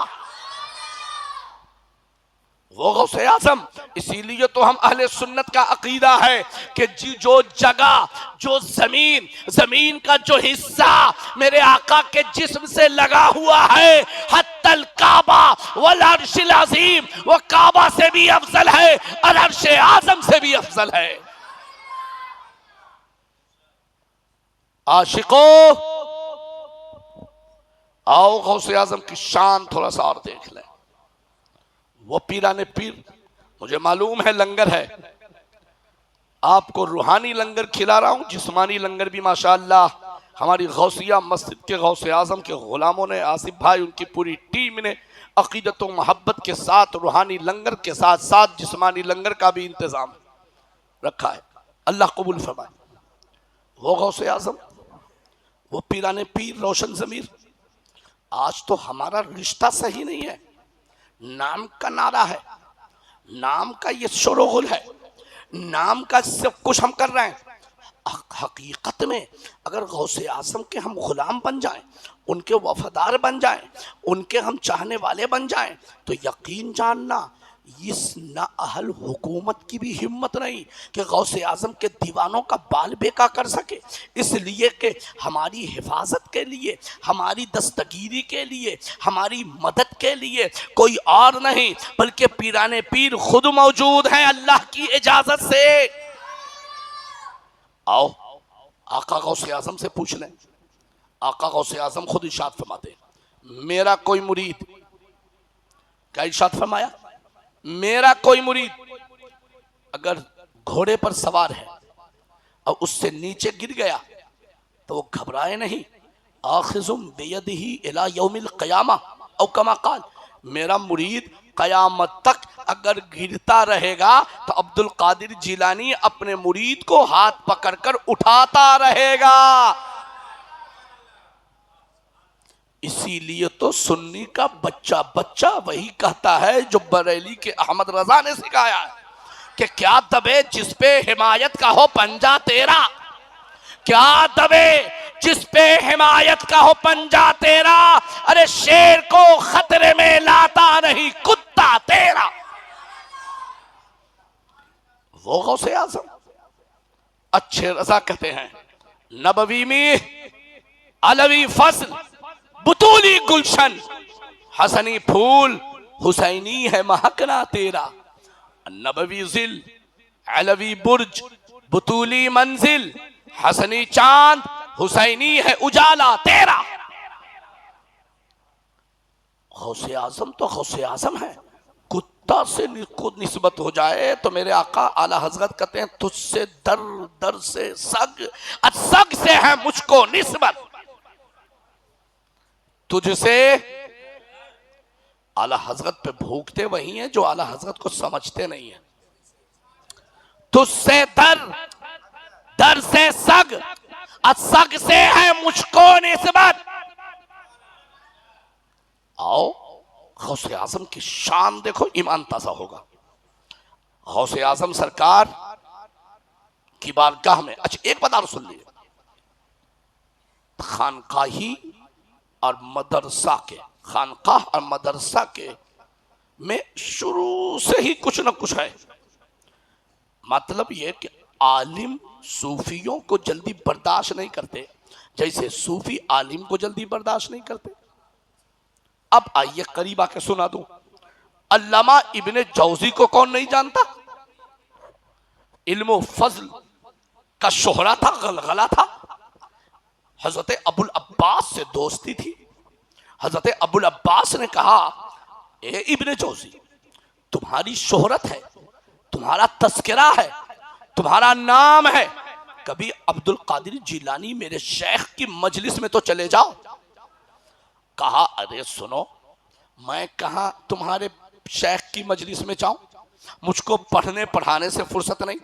वो गौसे आजम, इसीलिए तो हम अहले सुन्नत का अकीदा है कि जो जगह, जो जमीन का जो हिस्सा मेरे आका के जिस्म से लगा हुआ है, हत्तल काबा वल अर्शिल अज़ीम, वो काबा से भी अफजल है और अर्शे आजम से भी अफजल है। आशिको, आओ गौसे आजम की शान थोड़ा सा और देख लें। वो पीराने पीर, मुझे मालूम है लंगर है, आपको रूहानी लंगर खिला रहा हूं, जिस्मानी लंगर भी माशाअल्लाह हमारी गौसिया मस्जिद के गौसे आजम के गुलामों ने, आसिफ भाई उनकी पूरी टीम ने अकीदत व मोहब्बत के साथ रूहानी लंगर के साथ साथ जिस्मानी लंगर का भी इंतजाम रखा है। अल्लाह कबूल फरमाए। वो गौसे आजम, वो पीराने पीर रोशन ज़मीर। आज तो हमारा रिश्ता सही नहीं है, नाम का नारा है, नाम का ये शोरगुल है, नाम का सब कुछ हम कर रहे हैं। हकीकत में अगर गौसे आजम के हम गुलाम बन जाएं, उनके वफादार बन जाएं, उनके हम चाहने वाले बन जाएं, तो यकीन जानना इस नाअहल हुकूमत की भी हिम्मत नहीं कि गौसे आजम के दीवानों का बाल बेका कर सके। इसलिए कि हमारी हिफाजत के लिए, हमारी दस्तगीरी के लिए, हमारी मदद के लिए कोई और नहीं बल्कि पीराने पीर खुद मौजूद हैं अल्लाह की इजाजत से। आओ आका गौसे आजम से पूछ लें। आका गौसे आजम खुद इरशाद फरमाते, मेरा कोई मुरीद, क्या इरशाद फरमाया, मेरा कोई मुरीद अगर घोड़े पर सवार है और उससे नीचे गिर गया तो वो घबराए नहीं। आखिजुम बेयदिही इला यौमिल क़यामा औ कमा क़ाल, मेरा मुरीद क़यामत तक अगर गिरता रहेगा तो अब्दुल कादिर जिलानी अपने मुरीद को हाथ पकड़कर उठाता रहेगा। इसीलिए तो सुन्नी का बच्चा बच्चा वही कहता है जो बरेली के अहमद रजा ने सिखाया है कि क्या दबे जिस पे हिमायत का हो पंजा तेरा, क्या दबे जिस पे हिमायत का हो पंजा तेरा, अरे शेर को खतरे में लाता नहीं कुत्ता तेरा। वो गौसे आजम अच्छे रजा कहते हैं, नबवी में अलवी फसल बुतूली गुलशन, हसनी फूल हुसैनी है महकना तेरा। नबवी जिल अलवी बुर्ज बुतूली मंजिल, हसनी चांद हुसैनी है उजाला तेरा। गौसे आजम तो गौसे आजम है। कुत्ता से खुद निस्बत हो जाए तो मेरे आका आला हजरत कहते हैं तुझसे दर दर से सग, सग से है मुझको निस्बत, तुझसे आला हजरत पे भूखते वही हैं जो आला हजरत को समझते नहीं है। तुझसे दर, दर से सग, सग से है मुझको निस्बत। आओ गौसे आजम की शान देखो, ईमान ताजा होगा। गौसे आजम सरकार की बारगाह में। अच्छा एक बात और सुन लीजिए, खानकाही और मदरसा के, खानकाह और मदरसा के में शुरू से ही कुछ ना कुछ है। मतलब यह कि आलिम सूफियों को जल्दी बर्दाश्त नहीं करते, जैसे सूफी आलिम को जल्दी बर्दाश्त नहीं करते। अब आइए करीब आके सुना दूं, अल्लामा इब्ने जौजी को कौन नहीं जानता? इल्म फजल का शोहरा था, गलगला था। हजरत अबुल अब्बास से दोस्ती थी। हजरत अबुल अब्बास ने कहा, ए इब्ने जौजी, तुम्हारी शोहरत है, तुम्हारा तस्करा है, तुम्हारा नाम है, कभी अब्दुल कादिर जिलानी मेरे शेख की मजलिस में तो चले जाओ। कहा, अरे सुनो, मैं कहा तुम्हारे शेख की मजलिस में जाऊं, मुझको पढ़ने पढ़ाने से फुर्सत नहीं।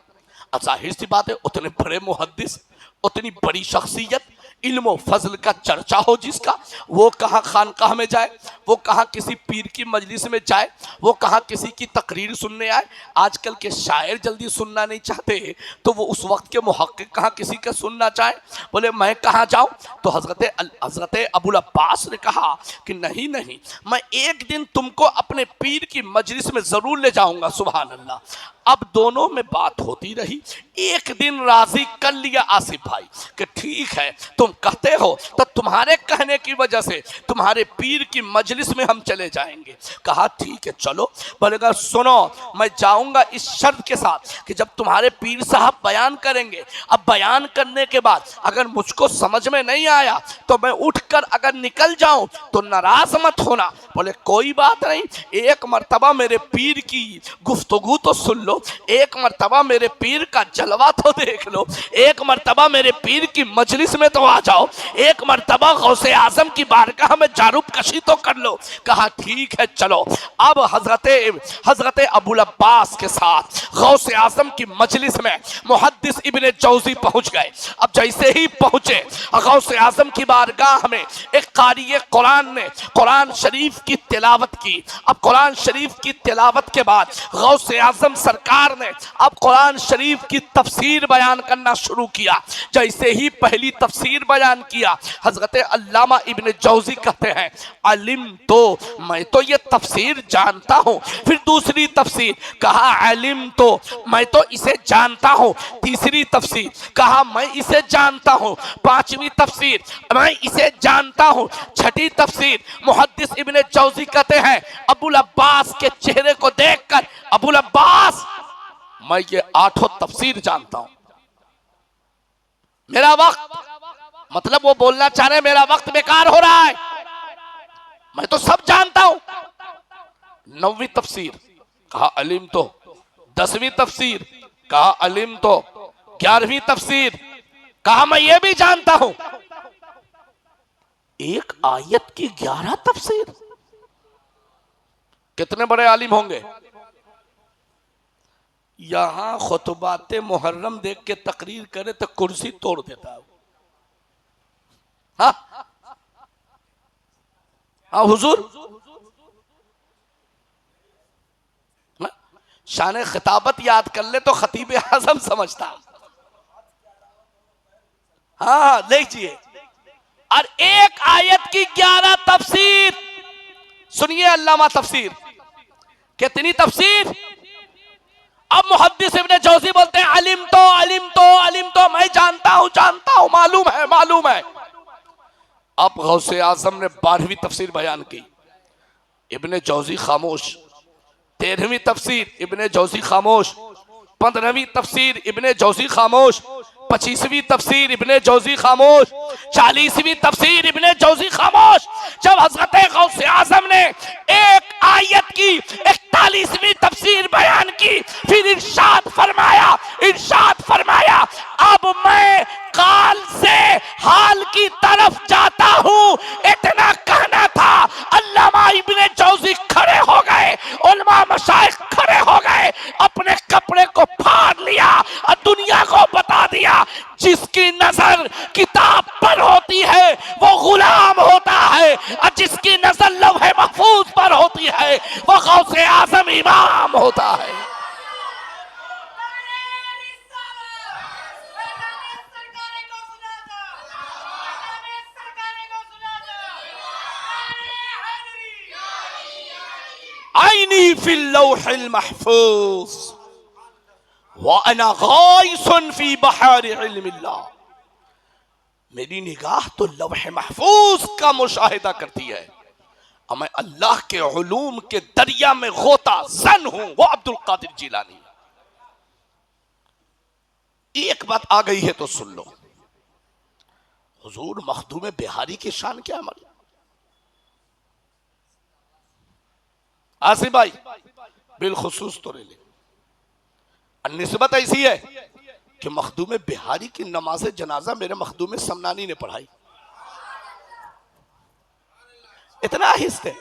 जाहिर सी बात है, उतने बड़े मुहद्दिस, उतनी बड़ी शख्सियत, इल्म फजल का चर्चा हो जिसका, वो कहाँ खानकाह में जाए, वो कहाँ किसी पीर की मजलिस में जाए, वो कहाँ किसी की तकरीर सुनने आए। आजकल के शायर जल्दी सुनना नहीं चाहते, तो वो उस वक्त के मुहक्किक कहाँ किसी का सुनना चाहे। बोले मैं कहाँ जाऊँ? तो हजरत अबुल अब्बास ने कहा कि नहीं नहीं, मैं एक दिन तुमको अपने पीर की मजलिस में ज़रूर ले जाऊँगा। सुभान अल्लाह। अब दोनों में बात होती रही। एक दिन राजी कर लिया आसिफ भाई कि ठीक है, तुम कहते हो तो तुम्हारे कहने की वजह से तुम्हारे पीर की मजलिस में हम चले जाएंगे। कहा ठीक है चलो। बोलेगा सुनो, मैं जाऊंगा इस शर्त के साथ कि जब तुम्हारे पीर साहब बयान करेंगे, अब बयान करने के बाद अगर मुझको समझ में नहीं आया तो मैं उठकर अगर निकल जाऊं तो नाराज मत होना। बोले कोई बात नहीं, एक मर्तबा मेरे पीर की गुफ्तगू तो सुन लो, एक मर्तबा मेरे पीर का जलवा तो देख लो, एक मर्तबा मेरे पीर की मजलिस में तो आ जाओ, एक मर्तबा गौसे आजम की बारगाह में जारूब कशी तो कर लो। कहा ठीक है चलो। अब हजरत अबुल अब्बास के साथ गौसे आजम की मजलिस में मुहद्दिस इब्ने जौजी पहुंच गए। अब जैसे ही पहुंचे, गौसे आजम की बारगाह में एक कारी कुरान ने कुरान शरीफ की तिलावत की। अब कुरान शरीफ की तिलावत के बाद गौसे आजम सरकार ने अब कुरान शरीफ की तफसीर बयान करना शुरू किया। जैसे ही पहली तफसीर बयान किया, हजरत अल्लामा इब्ने जौजी कहते हैं, अलिम तो मैं तो ये तफसीर जानता हूँ। फिर दूसरी तफसीर, कहा अलिम तो मैं तो इसे जानता हूँ। तीसरी तफसीर, कहा मैं इसे जानता हूँ। पांचवी तफसीर, मैं इसे जानता हूँ। छठी तफसीर, मुहद्दिस इब्ने जौजी कहते हैं, अबुल अब्बास के चेहरे को देखकर, अबुल अब्बास मैं ये आठों तफसीर जानता हूं। मेरा वक्त, मतलब वो बोलना चाह रहे मेरा वक्त बेकार हो रहा है, मैं तो सब जानता हूं। नौवीं तफसीर, कहा अलिम तो। 10वीं तफसीर, कहा अलिम तो। 11वीं तफसीर, कहा मैं ये भी जानता हूं। एक आयत की 11 तफसीर। कितने बड़े आलिम होंगे। यहां खुतबाते मुहर्रम देख के तकरीर करे तो कुर्सी तोड़ देता है। हाँ हाँ हुजूर, शान खिताबत याद कर ले तो खतीब आजम समझता। हाँ देखिए, और एक आयत की 11 तफसीर। सुनिए अल्लामा तफसीर, कितनी तफसीर। अब मुहद्दिस इब्ने जौजी बोलते हैं, अलिम तो अलिम तो अलिम तो, मैं जानता हूं, मालूम है मालूम है। अब गौसे आजम ने 12वीं तफसीर बयान की, इब्ने जौजी खामोश। 13वीं तफसीर, इब्ने जौजी खामोश। 15वीं तफसीर, इब्ने जौजी खामोश। 25वीं तफसीर, इब्ने जौजी खामोश। 40वीं तफसीर, इब्ने जौजी खामोश। जब हजरत गौसे आजम ने एक आयत की 41वीं तफसीर बयान की, फिर इरशाद फरमाया अब मैं काल से हाल की तरफ जाता हूं। इतना कहना था, अल्लामा इब्ने जौजी खड़े हो गए, उलमा मशाइख खड़े हो गए, अपने कपड़े को फाड़ लिया और दुनिया को बता दिया, जिसकी नजर किताब पर होती है वो गुलाम होता है, और जिसकी नजर लौहे महफूज पर होती है वो गौसे आजम इमाम होता है। फिल लौहिल महफूज व अना गाइसन फी बहार इल्मिल्लाह। मेरी निगाह तो लौह महफूज का मुशाहिदा करती है और मैं अल्लाह के उलूम के दरिया में गोता जन हूं। वो अब्दुल कादिर जिलानी। एक बात आ गई है तो सुन लो। हुजूर मखदूम बिहारी की शान क्या है? आसिफ भाई बिलखुसूस तो ले निस्बत ऐसी है कि मखदूम बिहारी की नमाज जनाजा मेरे मखदूम समनानी ने पढ़ाई। इतना आहिस्ते।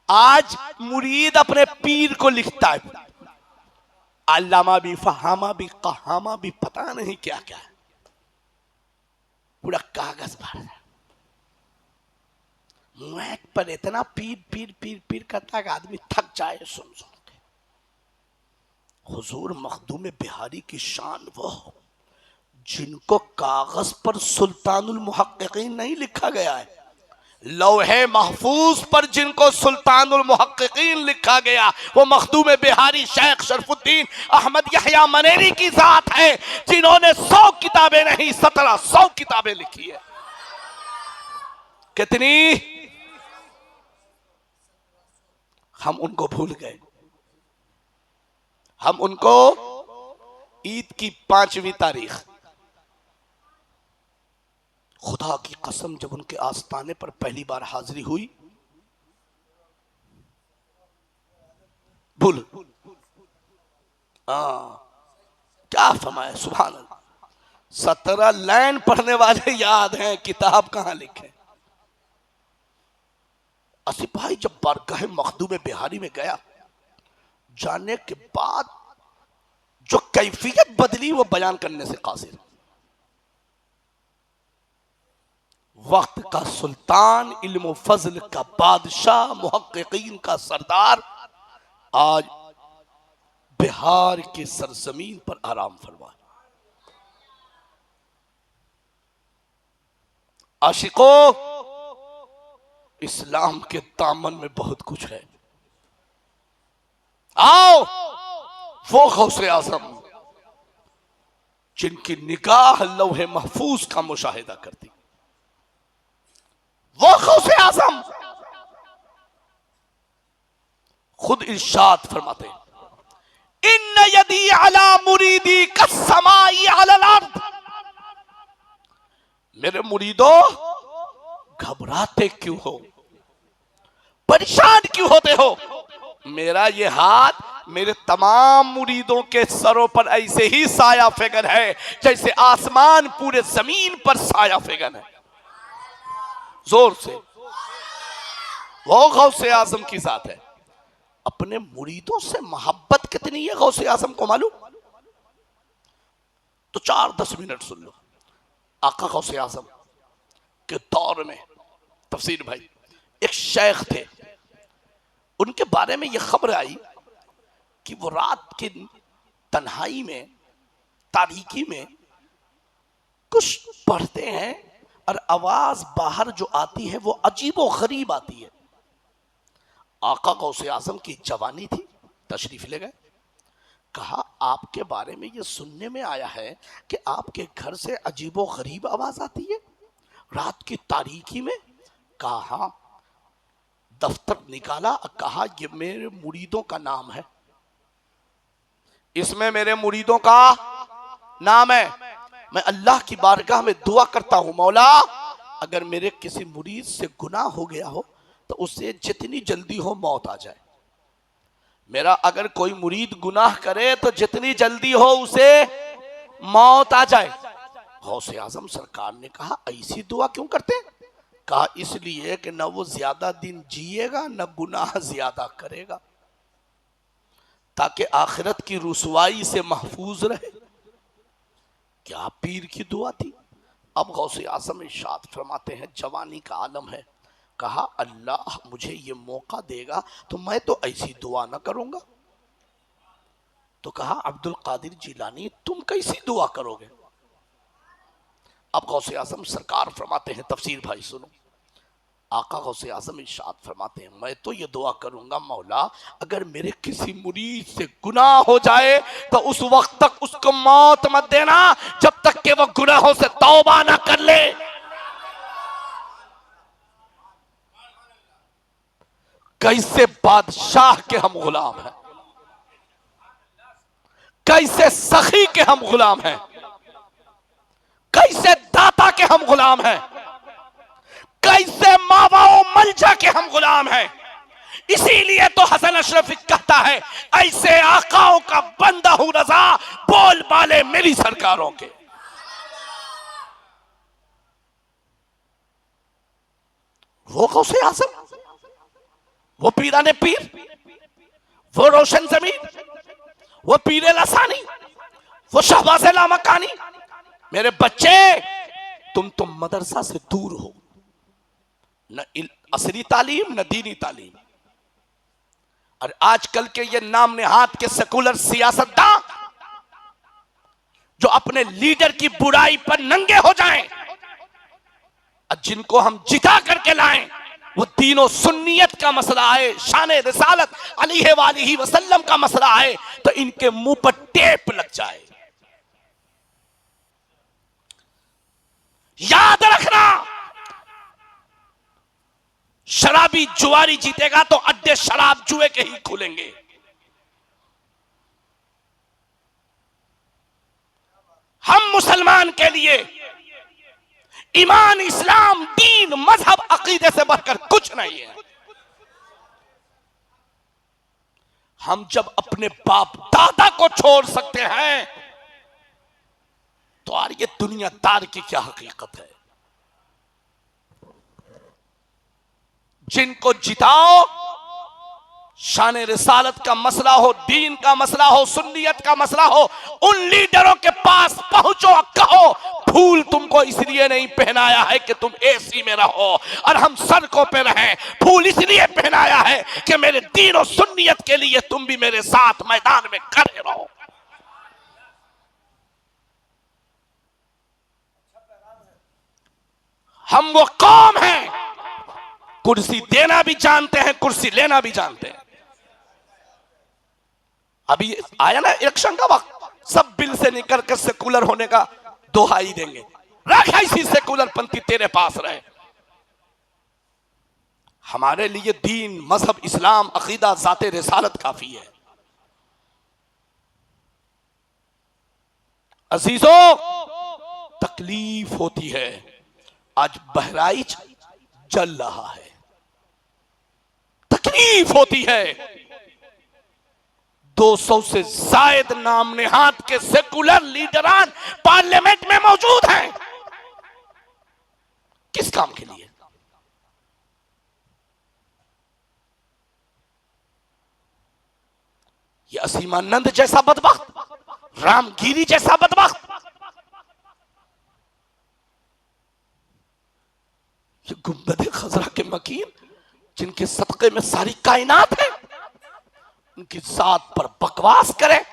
आज मुरीद अपने पीर को लिखता है, अल्लामा भी, फहामा भी, कहामा भी, पता नहीं क्या क्या है, पूरा कागज भर है। मुंह पर इतना पीर पीर पीर पीर करता है आदमी थक जाए सुन सुन के। हुजूर मखदूम बिहारी की शान वो जिनको कागज पर सुल्तानुल मुहक्किकीन नहीं लिखा गया है, लौहे महफूज पर जिनको सुल्तानुल मुहक्किकीन लिखा गया, वो मखदूम बिहारी शेख शरफुद्दीन अहमद यहया मनेरी की जात है, जिन्होंने 100 किताबें नहीं 1700 किताबें लिखी है। कितनी? हम उनको भूल गए। हम उनको ईद की 5वीं तारीख, खुदा की कसम जब उनके आस्ताने पर पहली बार हाजिरी हुई, भूल क्या फरमाया, सुभान अल्लाह। 17 लाइन पढ़ने वाले याद हैं, किताब कहां लिखे। आसिफ भाई जब बारगाह मखदूम बिहारी में गया, जाने के बाद जो कैफियत बदली वो बयान करने से कासिर। वक्त का सुल्तान, इल्म फजल का बादशाह, मुहक्किकीन का सरदार आज बिहार की सरजमीन पर आराम फरमा। आशिकों, इस्लाम के दामन में बहुत कुछ है। आओ वो गौसे आजम जिनकी निगाह लौहे महफूज का मुशाहिदा करती, वो गौसे आजम खुद इरशाद फरमाते हैं, इन्न यदी अला मुरीदी कस्समाई अलल अर्द। मेरे मुरीदों घबराते क्यों हो, परेशान क्यों होते हो? मेरा ये हाथ मेरे तमाम मुरीदों के सरों पर ऐसे ही साया फेगन है जैसे आसमान पूरे जमीन पर साया फेगन है। जोर से वो गौसे आजम की जात है। अपने मुरीदों से मोहब्बत कितनी है गौसे आजम को मालूम? तो 4-10 मिनट सुन लो। आका गौसे आजम के दौर में तफसीर भाई एक शेख थे, उनके बारे में यह खबर आई कि वो रात की तन्हाई में, तारीकी में कुछ पढ़ते हैं और आवाज बाहर जो आती है वो अजीबो गरीब आती है। आका गौसे आजम की जवानी थी, तशरीफ ले गए। कहा आपके बारे में ये सुनने में आया है कि आपके घर से अजीबो गरीब आवाज आती है रात की तारीकी में। कहा दफ्तर निकाला, कहा ये मेरे मुरीदों का नाम है, इसमें मेरे मुरीदों का नाम है। मैं अल्लाह की बारगाह में दुआ करता हूं, मौला अगर मेरे किसी मुरीद से गुनाह हो गया हो तो उससे जितनी जल्दी हो मौत आ जाए। मेरा अगर कोई मुरीद गुनाह करे तो जितनी जल्दी हो उसे मौत आ जाए। गौसे आजम सरकार ने कहा ऐसी दुआ क्यों करते? कहा इसलिए कि न वो ज्यादा दिन जिएगा न गुनाह ज्यादा करेगा, ताकि आखिरत की रुसवाई से महफूज रहे। क्या पीर की दुआ थी। अब गौसे आजम इरशाद फरमाते हैं, जवानी का आलम है। कहा अल्लाह मुझे ये मौका देगा तो मैं तो ऐसी दुआ ना करूंगा। तो कहा अब्दुल कादिर जिलानी तुम कैसी दुआ करोगे? अब गौसे आजम सरकार फरमाते हैं, तफसीर भाई सुनो, आका गौसे आज़म इरशाद फरमाते हैं, मैं तो ये दुआ करूंगा मौला अगर मेरे किसी मुरीद से गुनाह हो जाए तो उस वक्त तक उसको मौत मत देना जब तक कि वो गुनाहों से तौबा ना कर ले। कैसे बादशाह के हम गुलाम हैं, कैसे सखी के हम गुलाम हैं, कैसे दाता के हम गुलाम हैं, कैसे मावाओ मलजा के हम गुलाम हैं। इसीलिए तो हसन अशरफ कहता है, ऐसे आकाओं का बंदा हूं रजा, बोल बाले मेरी सरकारों के। वो गौसे आज़म, वो पीराने पीर, वो रोशन जमीन, वो पीरे लसानी, वो शहबाज लामकानी। मेरे बच्चे, तुम तो मदरसा से दूर हो, न असली तालीम न दीनी तालीम। और आजकल के ये नाम नेहात के सेकुलर सियासतदान जो अपने लीडर की बुराई पर नंगे हो जाएं और जिनको हम जिता करके लाएं, वो दीनो सुन्नियत का मसला है, शान रिसालत अलैहि वसल्लम का मसला है, तो इनके मुंह पर टेप लग जाए। याद रखना, शराबी जुआरी जीतेगा तो अड्डे शराब जुए के ही खुलेंगे। हम मुसलमान के लिए ईमान, इस्लाम, दीन, मजहब, अकीदे से बढ़कर कुछ नहीं है। हम जब अपने बाप दादा को छोड़ सकते हैं तो यार ये दुनियादार की क्या हकीकत है। जिनको जिताओ, शान रिसालत का मसला हो, दीन का मसला हो, सुन्नियत का मसला हो, उन लीडरों के पास पहुंचो, कहो फूल तुमको इसलिए नहीं पहनाया है कि तुम एसी में रहो और हम सड़कों पे रहें, फूल इसलिए पहनाया है कि मेरे दीन और सुन्नियत के लिए तुम भी मेरे साथ मैदान में खड़े रहो। हम वो कौम हैं, कुर्सी देना भी जानते हैं, कुर्सी लेना भी जानते हैं। अभी आया ना इलेक्शन का वक्त, सब बिल से निकल कर सेकुलर होने का दोहाई देंगे। रख इसी सेकुलर पंथी तेरे पास रहे। हमारे लिए दीन, मजहब, इस्लाम, अकीदा, जाते रिसालत काफी है। अजीजों, तकलीफ होती है। आज बहराइच जल रहा है, तकलीफ होती है। 200 से जायद नाम नेहात के सेकुलर लीडरान पार्लियामेंट में मौजूद हैं। किस काम के लिए? ये असीमानंद जैसा बदबख्त, रामगिरी जैसा बदबख्त, ये गुंबद खजरा के मकीन जिनके सदक़े में सारी कायनात है, उनकी जात पर बकवास करें।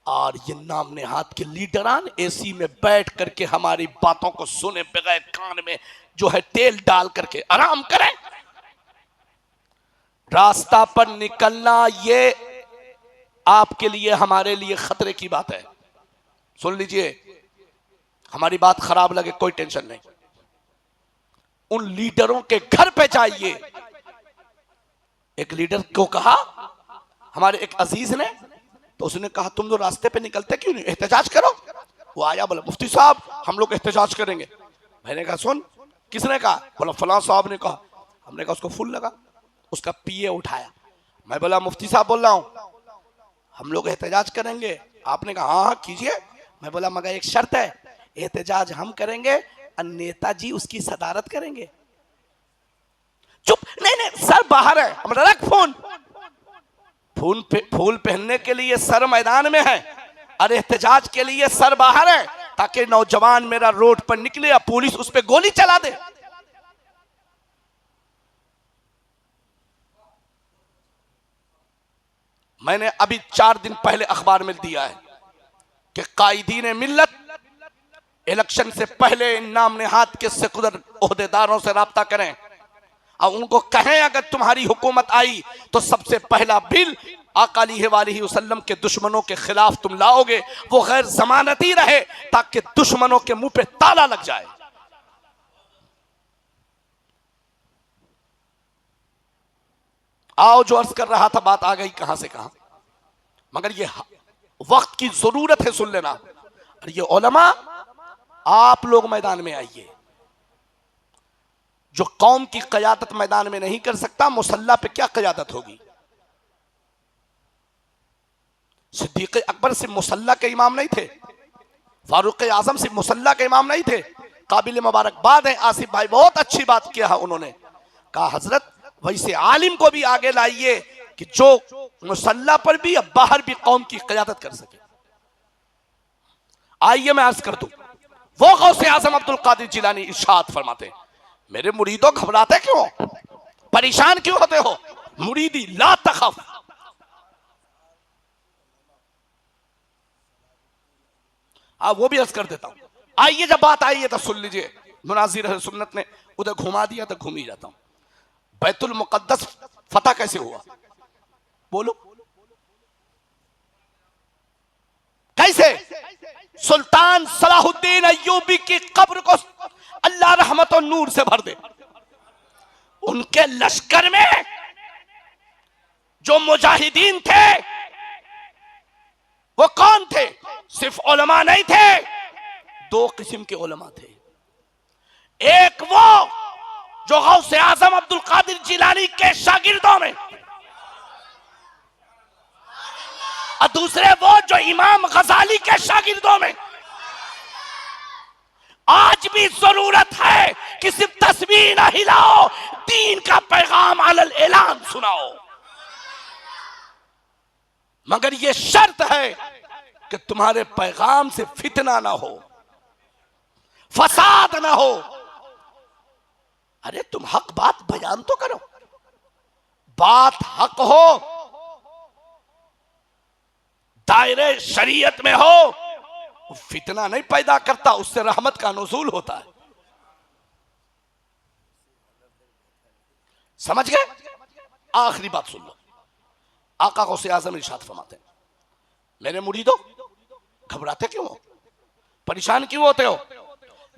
और ये नाम नेहात के लीडरान एसी में बैठ करके हमारी बातों को सुने बगैर कान में जो है तेल डाल करके आराम करें। रास्ता पर निकलना ये आपके लिए, हमारे लिए खतरे की बात है। सुन लीजिए, हमारी बात खराब लगे कोई टेंशन नहीं, उन लीडरों के घर पे जाइए। एक लीडर को कहा हमारे एक अजीज ने, तो उसने कहा तुम तो रास्ते पे निकलते क्यों नहीं, एहतजाज करो। वो आया, बोला मुफ्ती साहब हम लोग एहतजाज करेंगे। मैंने कहा सुन, किसने कहा? बोला फलां साहब ने कहा। हमने कहा उसको फुल लगा, उसका पीए उठाया। मैं बोला मुफ्ती साहब बोल रहा हूं, हम लोग एहतजाज करेंगे। आपने कहा हाँ हाँ कीजिए। मैं बोला मगर एक शर्त है, एहतजाज हम करेंगे और नेताजी उसकी सदारत करेंगे। चुप, नहीं नहीं सर बाहर है। हम रख फोन, फूल पहनने के लिए सर मैदान में है और एहतजाज के लिए सर बाहर है, ताकि नौजवान मेरा रोड पर निकले या पुलिस उस पर गोली चला दे। मैंने अभी 4 दिन पहले अखबार में दिया है कि कायदीन मिल्लत इलेक्शन से पहले इन नाम नेहात के सेकुलर ओहदेदारों से राब्ता करें और उनको कहें अगर तुम्हारी हुकूमत आई तो सबसे पहला बिल आका अलैहि वसल्लम के दुश्मनों के खिलाफ तुम लाओगे, वो गैर जमानती रहे ताकि दुश्मनों के मुंह पे ताला लग जाए। आओ, जो अर्ज कर रहा था बात आ गई कहां से कहां, मगर ये वक्त की जरूरत है, सुन लेना। और ये उलमा, आप लोग मैदान में आइए। जो कौम की क़यादत मैदान में नहीं कर सकता, मुसल्ला पे क्या क़यादत होगी। सिद्दीक़ अकबर सिर्फ मुसल्ला के इमाम नहीं थे, फारूक आजम सिर्फ मुसल्ला के इमाम नहीं थे। काबिल मुबारकबाद है, आसिफ भाई बहुत अच्छी बात किया है उन्होंने। कहा हजरत वैसे आलिम को भी आगे लाइए कि जो मुसल्ला पर भी या बाहर भी कौम की क़यादत कर सके। आइए मैं अर्ज कर दूं, वो गौसे आजम अब्दुल कादिर जिलानी इरशाद फरमाते, मेरे मुरीदों घबराते क्यों, परेशान क्यों होते हो। मुरीदी ला तखफ, वो भी अर्ज कर देता हूं। आइए, जब बात आई है तो सुन लीजिए। मुनाजिर सुन्नत ने उधर घुमा दिया तो घूम ही जाता हूं। बैतुल मुकद्दस फतह कैसे हुआ, बोलो कैसे। सुल्तान सलाहुद्दीन अय्यूबी की कब्र को अल्लाह रहमत और नूर से भर दे। उनके लश्कर में जो मुजाहिदीन थे वो कौन थे, सिर्फ उलमा नहीं थे, दो किस्म के उलमा थे। एक वो जो गौसे आजम अब्दुल कादिर जिलानी के शागिर्दों में, और दूसरे वो जो इमाम गजाली के शागिर्दों में। आज भी जरूरत है कि सिर्फ तस्बीह न हिलाओ, दीन का पैगाम अलल ऐलान सुनाओ। मगर यह शर्त है कि तुम्हारे पैगाम से फितना ना हो, फसाद ना हो। अरे तुम हक बात बयान तो करो, बात हक हो, दायरे शरीयत में हो, फितना नहीं पैदा करता, उससे रहमत का नुज़ूल होता है। समझ गए। आखिरी बात सुन लो, आका गौसे आज़म इरशाद फरमाते हैं, मेरे मुरीदों घबराते क्यों हो, परेशान क्यों होते हो।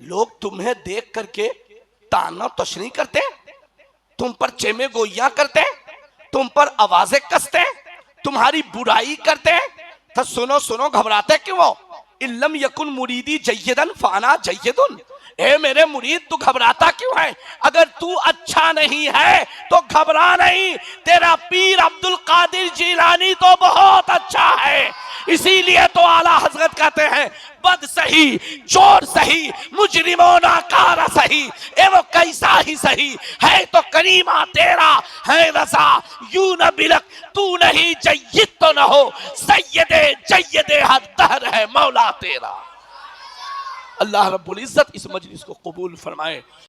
लोग तुम्हें देख करके ताना तशनी करते, तुम पर चेमे गोइयां करते, तुम पर आवाजें कसते, तुम्हारी बुराई करते, तो सुनो सुनो घबराते क्यों हो। इल्लम यकुन मुरीदी जय्यदन फाना जय्यदुन, ए मेरे मुरीद तू घबराता क्यों है। अगर तू अच्छा नहीं है तो घबरा नहीं, तेरा पीर अब्दुल कादिर जिलानी तो बहुत अच्छा है। इसीलिए तो आला हजरत कहते हैं, बद सही चोर सही मुजरिमों नाकारा सही, ए वो कैसा ही सही है तो करीमा तेरा है रजा। यूं न बिलक तू नहीं जय्यद तो न हो, सैयदे जय्यदे हर दहर है मौला तेरा। अल्लाह रब्बुल इज्जत इस मजलिस को कबूल फरमाए।